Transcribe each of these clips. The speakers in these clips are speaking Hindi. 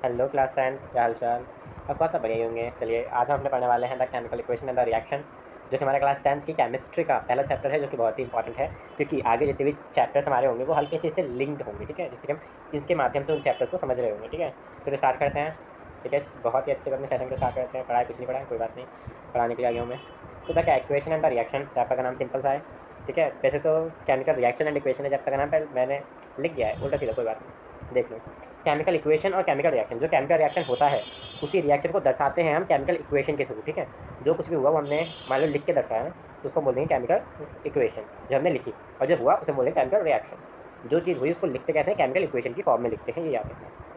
हेलो क्लास टेंथ, क्या हाल चाल। ऑफकोर्स सब बढ़िया ही होंगे। चलिए आज हम अपने पढ़ने वाले हैं the chemical equation and the reaction, जो कि हमारा क्लास टेंथ की केमिस्ट्री का पहला चैप्टर है, जो कि बहुत ही इंपॉर्टेंट है क्योंकि आगे जितने भी चैप्टर्स हमारे होंगे वो हल्के से इससे लिंक्ड होंगे। ठीक है, जैसे कि हम इसके माध्यम से उन चैप्टर्स को समझ रहे होंगे। ठीक है, तो स्टार्ट करते हैं। ठीक है, बहुत ही अच्छे अपने सेशन को स्टार्ट करते हैं। पढ़ाई कुछ नहीं पढ़ा है, कोई बात नहीं, पढ़ाने के लिए आ गया हूँ मैं। तो the equation and the reaction chapter का नाम सिंपल सा है। ठीक है, वैसे तो केमिकल रिएक्शन एंड इक्वेशन है चैप्टर का नाम, पर मैंने लिख दिया है उल्टा सीधा, कोई बात नहीं, देख लो। केमिकल इक्वेशन और केमिकल रिएक्शन, जो केमिकल रिएक्शन होता है उसी रिएक्शन को दर्शाते हैं हम केमिकल इक्वेशन के थ्रू। ठीक है, जो कुछ भी हुआ वो हमने मान लो लिख के दर्शाया है, तो उसको बोल देंगे केमिकल इक्वेशन जो हमने लिखी, और जो हुआ उसे बोलेंगे केमिकल रिएक्शन। जो चीज़ हुई उसको लिखते कैसे हैं, केमिकल इक्वेशन की फॉर्म में लिखते हैं, ये याद रखना है।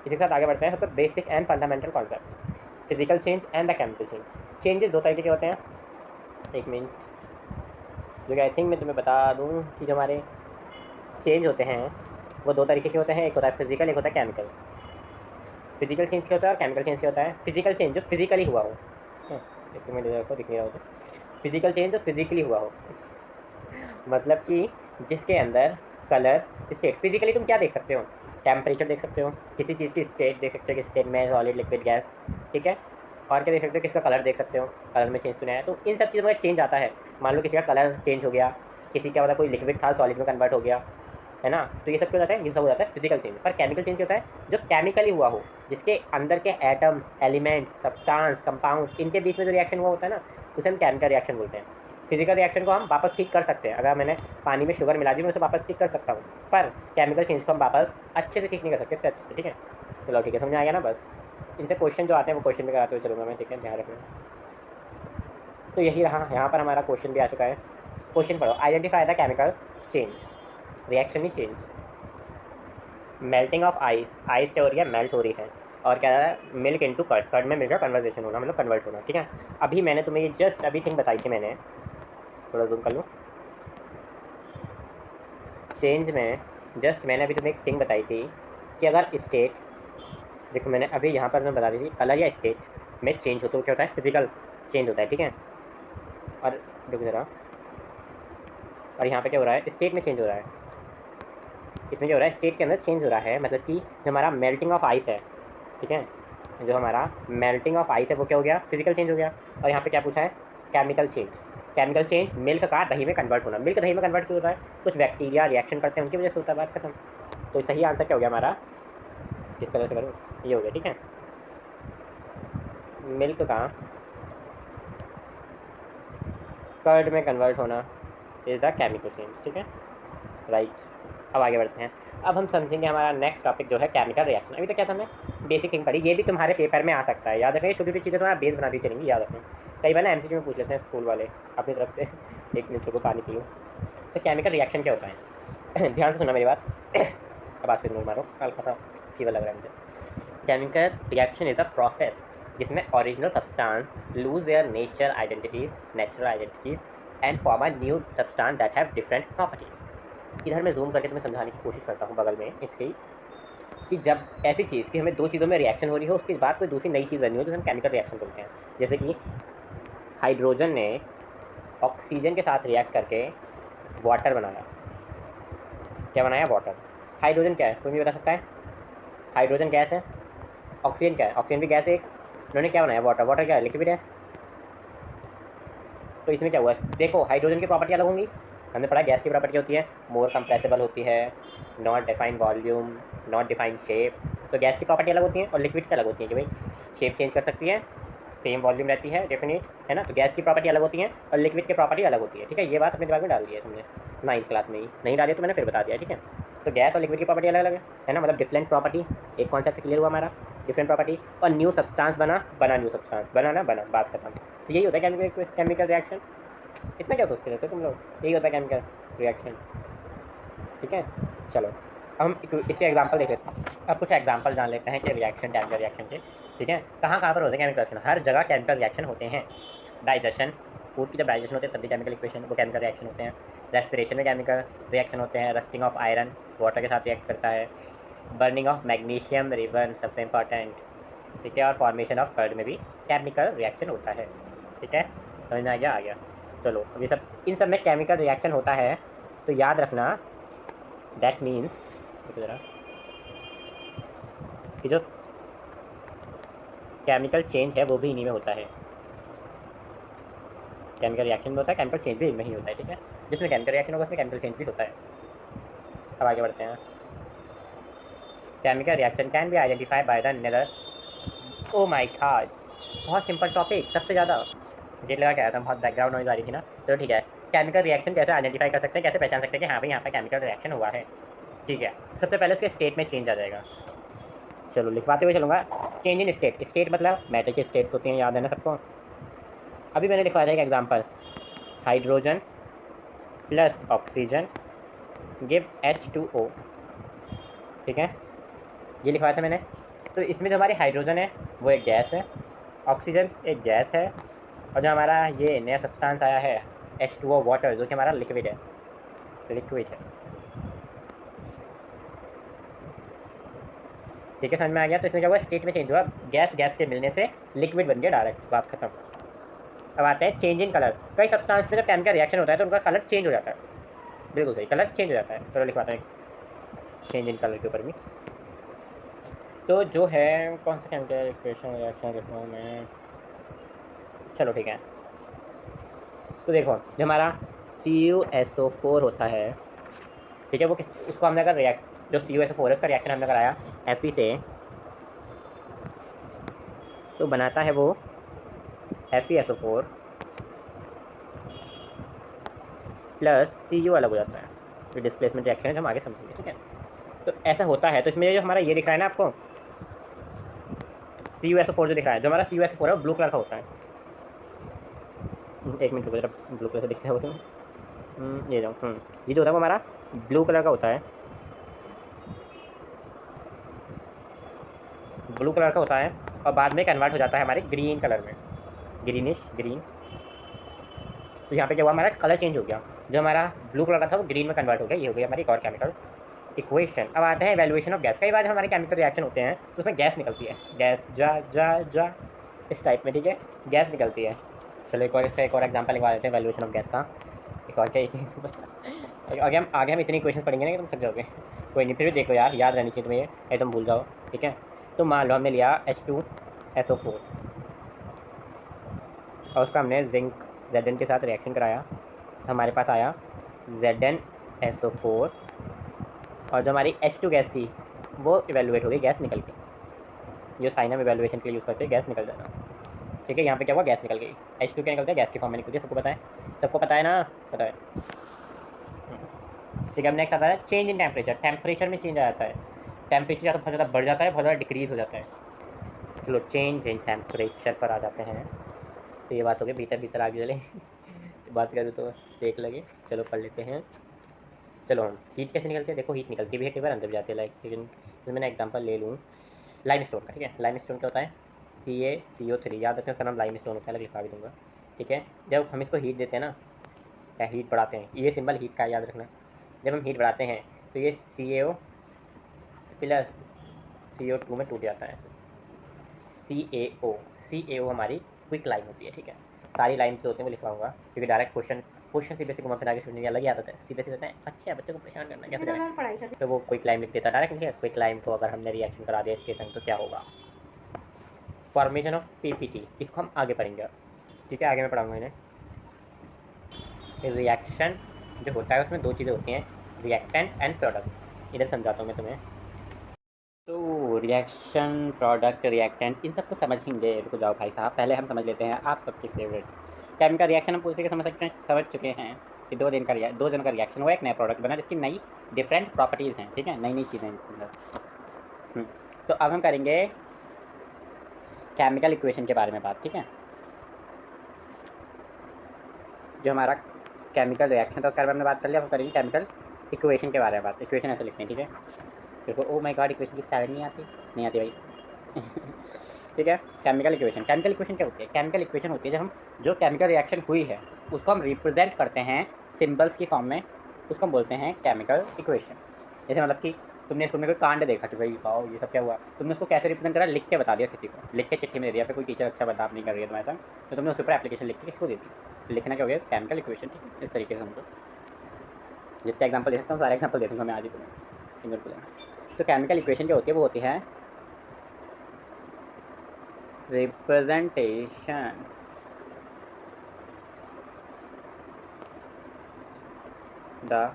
इसी के साथ आगे बढ़ते हैं। सबसे basic and fundamental concept, physical change and the chemical change. Changes दो तरीके के होते हैं। एक मिनट, जो कि आई थिंक मैं तुम्हें बता दूँ कि जो हमारे चेंज होते हैं वो दो तरीके के होते हैं। एक होता है फिजिकल, एक होता है केमिकल। फिजिकल चेंज क्या होता है और केमिकल चेंज क्या होता है। फिजिकल चेंज जो फिजिकली हुआ हो, इसको मैं देखो दिख नहीं रहा हो, तो फिजिकल चेंज जो फिजिकली हुआ हो मतलब कि जिसके अंदर कलर स्टेट, फिजिकली तुम क्या देख सकते हो, टेम्परेचर देख सकते हो, किसी चीज़ की स्टेट देख सकते हो कि स्टेट में सॉलिड लिक्विड गैस। ठीक है, और क्या देख सकते हो, किसका कलर देख सकते हो, कलर में चेंज तो नहीं आया। तो इन सब चीज़ों में चेंज आता है। मान लो किसी का कलर चेंज हो गया, किसी का मतलब कोई लिक्विड था सॉलिड में कन्वर्ट हो गया, है ना, तो ये सब क्या होता है, ये सब हो जाता है फिजिकल चेंज। पर केमिकल चेंज क्या होता है, जो केमिकली हुआ हो, जिसके अंदर के एटम्स, एलिमेंट, सब्सटेंस, कंपाउंड, इनके बीच में जो रिएक्शन हुआ होता है ना, उसे हम केमिकल रिएक्शन बोलते हैं। फिजिकल रिएक्शन को हम वापस ठीक कर सकते हैं। अगर मैंने पानी में शुगर मिला दी, मैं उसे वापस ठीक कर सकता हूँ, पर केमिकल चेंज को हम वापस अच्छे से ठीक नहीं कर सकते इतने अच्छे से। ठीक है, चलो ठीक है, समझ आ गया ना। बस इनसे क्वेश्चन जो आते हैं वो क्वेश्चन में कराते हुए चलूँगा मैं। ठीक है, ध्यान रखना। तो यही रहा, यहाँ पर हमारा क्वेश्चन भी आ चुका है। क्वेश्चन पढ़ो, identify the chemical change, reaction he change. Melting of ice, ice क्या हो रही है, मेल्ट हो रही है, और क्या है, मिल्क इनटू कर्ड, कर्ड में मिल्क का कन्वर्जेशन होना, मतलब कन्वर्ट होना। ठीक है, अभी मैंने तुम्हें ये जस्ट अभी थिंग बताई थी, मैंने थोड़ा जूम कर लूँ। चेंज में जस्ट मैंने अभी तुम्हें एक थिंग बताई थी कि अगर स्टेट, देखो मैंने अभी यहाँ पर मैं बता दी थी, कलर या स्टेट में चेंज होता है, क्या होता है, फिजिकल चेंज होता है। ठीक है, और देखो ज़रा, और यहाँ पे क्या हो रहा है, स्टेट में चेंज हो रहा है। इसमें क्या हो रहा है, स्टेट के अंदर चेंज हो रहा है, मतलब कि जो हमारा मेल्टिंग ऑफ आइस है, ठीक है, जो हमारा मेल्टिंग ऑफ आइस है वो क्या हो गया, फिजिकल चेंज हो गया। और यहाँ पे क्या पूछा है, chemical change. Chemical change, milk का दही में कन्वर्ट होना। मिल्क दही में कन्वर्ट क्यों हो रहा है, कुछ बैक्टीरिया रिएक्शन करते हैं, उनकी वजह से होता है, बात खत्म। तो सही आंसर क्या हो गया हमारा, किस तरह से करूँ, ये हो गया। ठीक है, मिल्क का कर्ड में कन्वर्ट होना इज़ द केमिकल चेंज। ठीक है, राइट। अब आगे बढ़ते हैं। अब हम समझेंगे हमारा नेक्स्ट टॉपिक जो है केमिकल रिएक्शन। अभी तक क्या था, हमने बेसिक थिंग पढ़ी, ये भी तुम्हारे पेपर में आ सकता है, याद रखना। ये छोटी छोटी चीज़ें तुम्हारा बेस बनाती चलेंगी, याद रखना। कई बार ना एमसीक्यू में पूछ लेते हैं स्कूल वाले अपनी तरफ से। एक मिनट को पानी पी लो। तो केमिकल रिएक्शन क्या होता है ध्यान से सुनना मेरी बात। अब आज फिर मारो, हल्का सा फीवर लग रहा है मुझे। Chemical reaction is the process जिसमें original substance lose their natural identities and form a new substance that have different properties. इधर मैं जूम करके तुम्हें समझाने की कोशिश करता हूँ बगल में इसकी, कि जब ऐसी चीज़ कि हमें दो चीज़ों में रिएक्शन हो रही हो, उसके बाद कोई दूसरी नई चीज़ बनी हो, तो हम केमिकल रिएक्शन बोलते हैं। जैसे कि हाइड्रोजन ने ऑक्सीजन के साथ रिएक्ट करके वाटर बनाया। क्या बनाया, वाटर। हाइड्रोजन क्या है, कोई भी बता सकता है, हाइड्रोजन गैस है। ऑक्सीजन क्या है, ऑक्सीजन भी गैस है एक। उन्होंने क्या बनाया, वाटर। वाटर क्या है, लिक्विड है। तो इसमें क्या हुआ, देखो हाइड्रोजन की प्रॉपर्टी अलग होंगी। हमने पढ़ा गैस की प्रॉपर्टी होती है, मोर कंप्रेसिबल होती है, not defined volume, not defined shape. तो गैस की प्रॉपर्टी अलग होती है, और लिक्विड की अलग होती है कि भाई शेप चेंज कर सकती है, सेम वॉल्यूम रहती है डेफिनेट, है ना। तो गैस की प्रॉपर्टी अलग होती है और लिक्विड की प्रॉपर्टी अलग होती है। ठीक है, ये बात अपने दिमाग में डाल दी है तुमने 9th क्लास में ही, नहीं डाली तो मैंने फिर बता दिया। ठीक है, तो गैस और लिक्विड की प्रॉपर्टी अलग अलग है ना, मतलब डिफरेंट प्रॉपर्टी। एक कॉन्सेप्ट क्लियर हुआ हमारा, डिफरेंट प्रॉपर्टी। और न्यू सब्सटेंस बना, न्यू सब्सटेंस बना ना, बना, बात खत्म। तो यही होता है केमिकल रिएक्शन। इतना क्या सोचते रहते हो तुम लोग, यही होता है केमिकल रिएक्शन। ठीक है, चलो अब हम इसके एग्जांपल देख लेते हैं। अब कुछ एग्जांपल जान लेते हैं कि रिएक्शन, केमिकल रिएक्शन के। ठीक है, कहाँ कहाँ पर होते हैं केमिकल रिएक्शन, हर जगह केमिकल रिएक्शन होते हैं। डाइजेशन, फूड की जब डाइजेशन होते हैं तब भी केमिकल इक्वेशन, वो केमिकल रिएक्शन होते हैं। रेस्पिरेशन में केमिकल रिएक्शन होते हैं। रस्टिंग ऑफ आयरन वाटर के साथ रिएक्ट करता है। बर्निंग ऑफ मैग्नीशियम रिबन सबसे इंपॉर्टेंट। ठीक है, और फॉर्मेशन ऑफ कर्ड में भी केमिकल रिएक्शन होता है। ठीक है, समझ में आ गया, आ गया। चलो अब ये सब, इन सब में केमिकल रिएक्शन होता है, तो याद रखना दैट मीन्स कि जो केमिकल चेंज है वो भी इन्हीं में होता है। केमिकल रिएक्शन में होता है, केमिकल चेंज भी इनमें ही होता है, ठीक है। जिसमें केमिकल रिएक्शन होगा उसमें केमिकल चेंज भी होता है। अब आगे बढ़ते हैं। Chemical reaction can be identified by the nether. Oh my god, बहुत सिंपल टॉपिक, सबसे ज़्यादा गेट लगा के आया था, बहुत बैकग्राउंड नॉइज आ रही थी ना। चलो ठीक है, केमिकल रिएक्शन कैसे आइडेंटिफाई कर सकते हैं, कैसे पहचान सकते हैं कि हाँ भाई यहाँ पे केमिकल रिएक्शन हुआ है, ठीक है। सबसे पहले उसके स्टेट में चेंज आ जाएगा। चलो लिखवाते हुए चलूँगा। चेंज इन स्टेट, स्टेट मतलब मैटर की स्टेट्स होती हैं, याद है ना सबको। अभी मैंने लिखवाया था एक example, hydrogen plus oxygen give H2O, ठीक है, ये लिखवाया था मैंने। तो इसमें जो हमारी हाइड्रोजन है वो एक गैस है, ऑक्सीजन एक गैस है, और जो हमारा ये नया सब्सटेंस आया है H2O वाटर, जो कि हमारा लिक्विड है, लिक्विड है, ठीक है, समझ में आ गया। तो इसमें क्या हुआ, स्टेट में चेंज हुआ, गैस गैस के मिलने से लिक्विड बन गया डायरेक्ट, बात खत्म। अब आते हैं चेंज इन कलर। कई सब्सटेंस में जब केमिकल रिएक्शन होता है तो उनका कलर चेंज हो जाता है, बिल्कुल सही, कलर चेंज हो जाता है। चलो लिखवाते हैं चेंज इन कलर के ऊपर भी। तो जो है कौन सा केमिकल इक्वेशन रिएक्शन लिखूँ मैं, चलो ठीक है। तो देखो जो हमारा CuSO4 होता है, ठीक है, वो किस, उसको हमने अगर जो CuSO4 है उसका रिएक्शन हमने कराया Fe से, तो बनाता है वो FeSO4 प्लस Cu अलग हो जाता है। ये डिस्प्लेसमेंट रिएक्शन है जो हम आगे समझेंगे, ठीक है। तो ऐसा होता है। तो इसमें जो हमारा ये दिख रहा है ना आपको, CuSO4 जो दिख रहा है, जो हमारा CuSO4 है वो ब्लू कलर का होता है। एक मिनट रुको जरा, ब्लू कलर से दिख रहा है वो तो ये जो ये जो होता है वो हमारा ब्लू कलर का होता है, ब्लू कलर का होता है, और बाद में कन्वर्ट हो जाता है हमारे ग्रीन कलर में, ग्रीनिश ग्रीन। तो यहाँ पे क्या हुआ, हमारा कलर चेंज हो गया, जो हमारा ब्लू कलर का था वो ग्रीन में कन्वर्ट हो गया। ये हो गई हमारी एक और केमिकल इक्वेशन। अब आते हैं इवैल्यूएशन ऑफ गैस। कई बार जब हमारे केमिकल रिएक्शन होते हैं तो उसमें गैस निकलती है, गैस जा जा जा इस टाइप में, ठीक है, गैस निकलती है। चलो एक और इसका एक और एग्जांपल लिखवा देते हैं वैल्यूएशन ऑफ गैस का। एक और क्या आगे हम इतनी इक्वेशन पढ़ेंगे ना कि तुम थक जाओगे। कोई नहीं, फिर भी देखो यार, याद रहनी चाहिए तुम्हें, ये तुम भूल जाओ, ठीक है। तो मान लो हमने लिया H2SO4 और उसका हमने जिंक Zn के साथ रिएक्शन कराया, हमारे पास आया ZnSO4, और जो हमारी H2 गैस थी वो इवेलुएट हो गई, गैस निकल गई। जो साइन हम इवेलुएशन के लिए यूज़ करते हैं, गैस निकल जाता, ठीक है। यहाँ पे क्या हुआ, गैस निकल गई। H2 क्या निकलता है, गैस की फॉर्म में निकलती है, सबको पता है, सबको पता है ना, पता है, ठीक है। अब नेक्स्ट आता है चेंज इन टेम्परेचर। टेम्परेचर में चेंज आ जाता है, टेम्परेचर या तो बहुत ज़्यादा बढ़ जाता है, बहुत ज़्यादा डिक्रीज़ हो जाता है। चलो चेंज इन टेम्परेचर पर आ जाते हैं। तो ये बात हो गई, भीतर भीतर आगे चले बात करूँ तो देख लगे। चलो पढ़ लेते हैं। चलो हम हीट कैसे निकलती है, देखो हीट निकलती भी है, कई बार अंदर भी जाती है, लाइक लेकिन मैंने एग्जांपल ले लूँ लाइम स्टोन का, ठीक है। लाइम स्टोन क्या होता है, CaCO3, याद रखें उसका नाम लाइम स्टोन होता है, लिखा भी दूँगा, ठीक है। जब हम इसको हीट देते हैं ना, या हीट बढ़ाते हैं, ये सिंबल हीट का याद रखना। जब हम हीट बढ़ाते हैं तो ये CaO प्लस CO2 में टूट जाता है, CaO हमारी क्विक लाइन होती है, ठीक है। सारी लाइन जो होते हैं वो लिखवाऊंगा, क्योंकि डायरेक्ट क्वेश्चन सीधे से घुमा फिरा के सोचने अलग ही आता है, सीधे सीधे हैं अच्छा बच्चे को परेशान करना कैसे करें, तो वो क्विक लाइन लिख देता है डायरेक्ट, ठीक है। क्विक लाइन को अगर हमने रिएक्शन करा दिया इसके संग तो क्या होगा, फॉर्मेशन ऑफ PPT, इसको हम आगे पढ़ेंगे, ठीक है, आगे मैं पढ़ाऊँगा इन्हें। रिएक्शन जो होता है उसमें दो चीज़ें होती हैं, रिएक्टेंट एंड प्रोडक्ट। इधर समझाता हूँ मैं तुम्हें। तो रिएक्शन, प्रोडक्ट, रिएक्टेंट, इन सबको समझेंगे। रुको जाओ भाई साहब, पहले हम समझ लेते हैं आप सबके फेवरेट केमिकल रिएक्शन। हम पूछ के समझ चुके हैं कि दो जनों का रिएक्शन हुआ, एक नया प्रोडक्ट बना जिसकी नई डिफरेंट प्रॉपर्टीज़ हैं, ठीक है, नई नई चीज़ें हैं इसके अंदर। तो अब हम करेंगे केमिकल इक्वेशन के बारे में बात, ठीक है। जो हमारा केमिकल रिएक्शन था उसके बारे में हमने बात कर लिया, अब करेंगे केमिकल इक्वेशन के बारे में बात। इक्वेशन ऐसे लिखते हैं, ठीक है। देखो ओ माय गॉड, इक्वेशन की स्पेलिंग नहीं आती भाई ठीक है। केमिकल इक्वेशन क्या होती है, केमिकल इक्वेशन होती है जब हम जो केमिकल रिएक्शन हुई है उसको हम रिप्रेजेंट करते हैं सिंबल्स की फॉर्म में, उसको हम बोलते हैं केमिकल इक्वेशन। जैसे मतलब कि तुमने स्कूल में कोई कांड देखा कि भाई वाओ ये सब क्या हुआ, तुमने उसको कैसे रिप्रेजेंट करा, लिख के बता दिया किसी को, लिख के चिट्ठी में दे दिया, फिर कोई टीचर अच्छा बर्ताव नहीं कर रही है तुम्हारे साथ तो तुमने उसके ऊपर एप्लीकेशन लिख के किसी को दे दी, लिखना क्या हो गया, केमिकल इक्वेशन, ठीक है। इस तरीके से हमको जितने एग्जाम्पल दे सकता हूँ सारे एग्जाम्पल दे दूँगा मैं आज ही तुम्हें। तो केमिकल इक्वेशन जो होती है वो होती है रिप्रेजेंटेशन द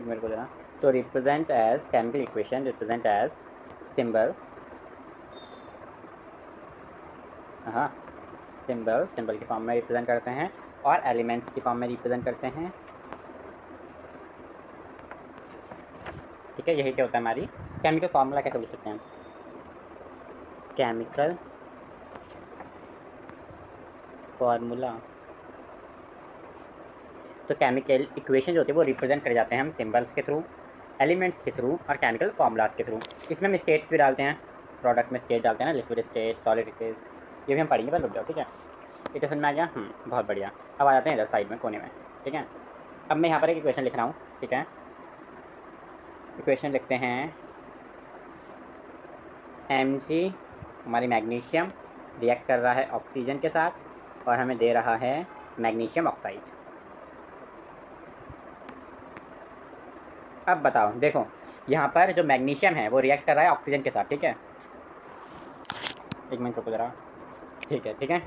मेरे को देना तो represent as chemical equation represent as symbol हाँ सिंबल की फॉर्म में रिप्रेजेंट करते हैं और एलिमेंट्स की फॉर्म में रिप्रेजेंट करते हैं। ठीक है, यही क्या होता है हमारी केमिकल फार्मूला कैसे बोल सकते हैं केमिकल फार्मूला। तो केमिकल इक्वेशन जो होती है वो रिप्रेजेंट करे जाते हैं हम सिंबल्स के थ्रू, एलिमेंट्स के थ्रू और केमिकल फार्मूलाज के थ्रू। इसमें हम स्टेट्स भी डालते हैं, प्रोडक्ट में स्टेट डालते हैं ना, लिक्विड स्टेट, सॉलिड स्टेट, ये भी हम पढ़ेंगे, पर रुक जाओ। ठीक है, ये समझ में आ गया? बहुत बढ़िया। अब आ जाते हैं इधर साइड में कोने में। ठीक है, अब मैं यहाँ पर एक इक्वेशन लिख रहा हूँ। ठीक है, इक्वेशन लिखते हैं Mg हमारी मैग्नीशियम रिएक्ट कर रहा है ऑक्सीजन के साथ और हमें दे रहा है मैग्नीशियम ऑक्साइड। अब बताओ, देखो यहाँ पर जो मैग्नीशियम है वो रिएक्ट कर रहा है ऑक्सीजन के साथ। ठीक है, एक मिनट रुको जरा। ठीक है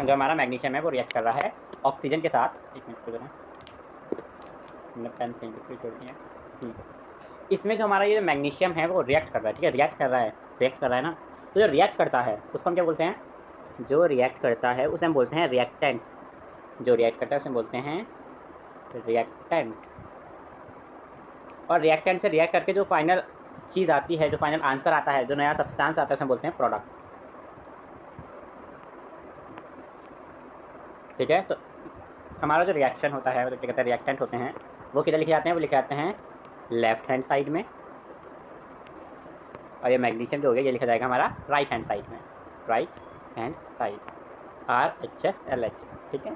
जो हमारा मैग्नीशियम है वो रिएक्ट कर रहा है ऑक्सीजन के साथ। एक मिनट रुको जरा, मैंने पेन से छोड़ दिया। इसमें जो हमारा ये मैग्नीशियम है वो रिएक्ट कर रहा है। ठीक है, रिएक्ट कर रहा है ना। तो जो रिएक्ट करता है उसको हम क्या बोलते हैं? जो रिएक्ट करता है उसे हम बोलते हैं रिएक्टेंट। जो रिएक्ट करता है उसे हम बोलते हैं रिएक्टेंट। और रिएक्टेंट से रिएक्ट करके जो फाइनल चीज़ आती है, जो फाइनल आंसर आता है, जो नया सब्सटेंस आता है, उसे हम बोलते हैं प्रोडक्ट। ठीक है, तो हमारा जो रिएक्शन होता है, मतलब क्या कहते हैं रिएक्टेंट होते हैं, वो किधर लिखे जाते हैं? वो लिखे जाते हैं लेफ्ट हैंड साइड में। और ये मैग्नीशियम जो हो गया ये लिखा जाएगा हमारा राइट हैंड साइड में, right hand side, RHS LHS। ठीक है,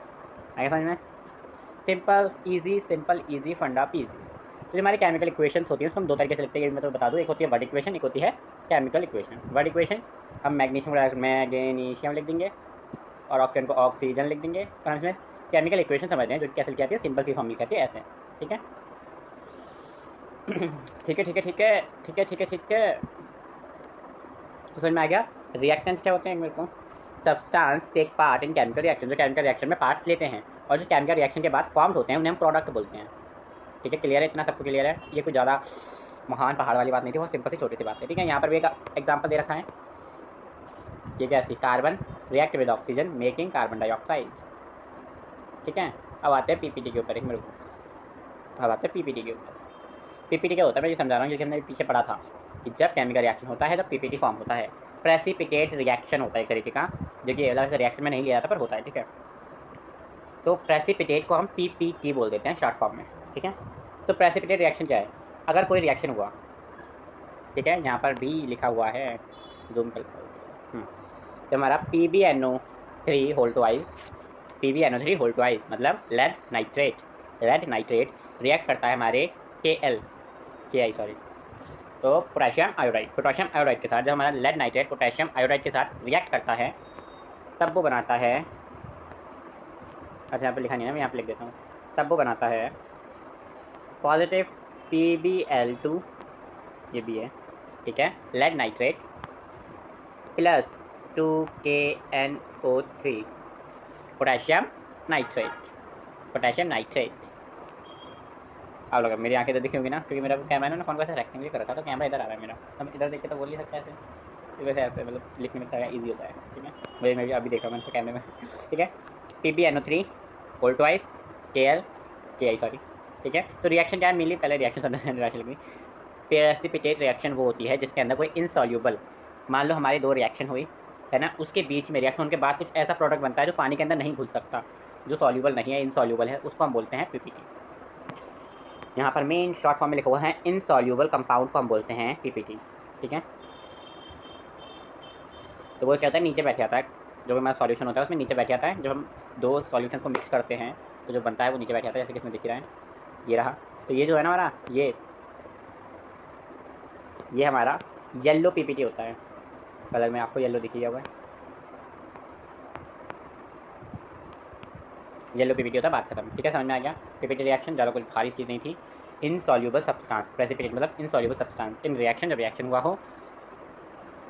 आगे समझ में? सिंपल इजी फंडा पीजी। तो जो हमारी केमिकल इक्वेशंस होती हैं उसको हम दो तरीके से लिखते हैं, ये मैं तो बता दूँ। एक होती है वर्ड इक्वेशन, एक होती है केमिकल इक्वेशन। वर्ड इक्वेशन हम मैग्नीशियम लिख देंगे और ऑक्सीजन को ऑक्सीजन लिख देंगे। और हम इसमें केमिकल इक्वेशन समझते हैं जो कैसे लिखी जाती है, सिंपल सी फॉर्म लिखी जाती है ऐसे। ठीक है ठीक है। तो समझ में आ गया? रिएक्टेंट्स क्या होते हैं मेरे को? Substance take part in chemical reaction, जो केमिकल रिएक्शन में पार्ट्स लेते हैं और जो केमिकल रिएक्शन के बाद फॉर्म होते हैं उन्हें हम प्रोडक्ट बोलते हैं। ठीक है, क्लियर है? इतना सबको क्लियर है? ये कोई ज़्यादा महान पहाड़ वाली बात नहीं थी, बहुत सिंपल सी छोटी सी बात है। ठीक है, यहाँ पर भी एक एग्जाम्पल दे रखा है। ये कैसी? Carbon react with oxygen making carbon dioxide. ठीक है, अब आते हैं पीपीटी के ऊपर। एक मेरे को अब आते हैं पीपीटी के ऊपर। पीपीटी क्या होता है मैं ये समझा रहा हूँ, क्योंकि हमने पीछे पढ़ा था कि जब केमिकल रिएक्शन होता है तब पीपीटी फॉर्म होता है। प्रेसिपिटेट रिएक्शन होता है एक तरीके का, जो कि अलग से रिएक्शन में नहीं लिया जाता पर होता है। ठीक है, तो प्रेसिपिटेट को हम पीपीटी बोल देते हैं शॉर्ट फॉर्म में। ठीक है, तो प्रेसिपिटेट रिएक्शन क्या है? अगर कोई रिएक्शन हुआ, ठीक है, यहाँ पर भी लिखा हुआ है, जूम कर, तो हमारा PbNO3 होल ट्वाइस मतलब लेड नाइट्रेट रिएक्ट करता है हमारे तो पोटेशियम आयोडाइड के साथ। जब हमारा लेड नाइट्रेट पोटेशियम आयोडाइड के साथ रिएक्ट करता है तब वो बनाता है, अच्छा यहाँ पे लिखा नहीं है, मैं यहाँ पे लिख देता हूँ, तब वो बनाता है पॉजिटिव PbL2, ये भी है। ठीक है, lead nitrate plus 2KNO3 potassium nitrate. अब लगा मेरी आंखें तो दिखी होंगी ना, क्योंकि मेरा कैमरा ना फ़ोन को ऐसे रेक्टेंगुलर कर रखा था, तो कैमरा इधर आ रहा है मेरा, हम इधर देख के तो बोल नहीं सकते ऐसे, तो वैसे ऐसे मतलब लिखने में थोड़ा ईजी होता है। ठीक है, वही मैं भी अभी देखा मैंने तो कैमरे में। ठीक है, PbNO3 whole twice KI sorry. ठीक है, तो रिएक्शन क्या है? मिली पहले रिएक्शन लगी। प्रेसिपिटेट रिएक्शन वो होती है जिसके अंदर कोई इनसॉल्यूबल, मान लो हमारी दो रिएक्शन हुई है ना, उसके बीच में रिएक्शन होने के बाद कुछ ऐसा प्रोडक्ट बनता है जो पानी के अंदर नहीं घुल सकता, जो सॉल्यूबल नहीं है, इनसॉल्यूबल है, उसको हम बोलते हैं पीपीटी। यहाँ पर मेन शॉर्ट फॉर्म में लिखा हुआ है इनसॉल्यूबल कंपाउंड को हम बोलते हैं पीपीटी। ठीक है, तो वो क्या होता है, नीचे बैठ जाता है, जो हमारा सॉल्यूशन होता है उसमें नीचे बैठ जाता है। जब हम दो सॉल्यूशन को मिक्स करते हैं तो जो बनता है वो नीचे बैठ जाता है, जैसे कि इसमें दिख रहा है, ये रहा। तो ये जो है ना हमारा ये हमारा येलो पीपीटी होता है, कलर में आपको येलो दिखी हुआ है, येलो पीपीटी होता है, बात खत्म। ठीक है, समझ में आ गया? पीपीटी रिएक्शन ज़्यादा कोई भारी चीज़ नहीं थी। इनसॉल्यूबल सब्सटेंस, प्रेसिपिटेट मतलब इनसॉल्यूबल सब्सटेंस। इन रिएक्शन, जब रिएक्शन हुआ हो,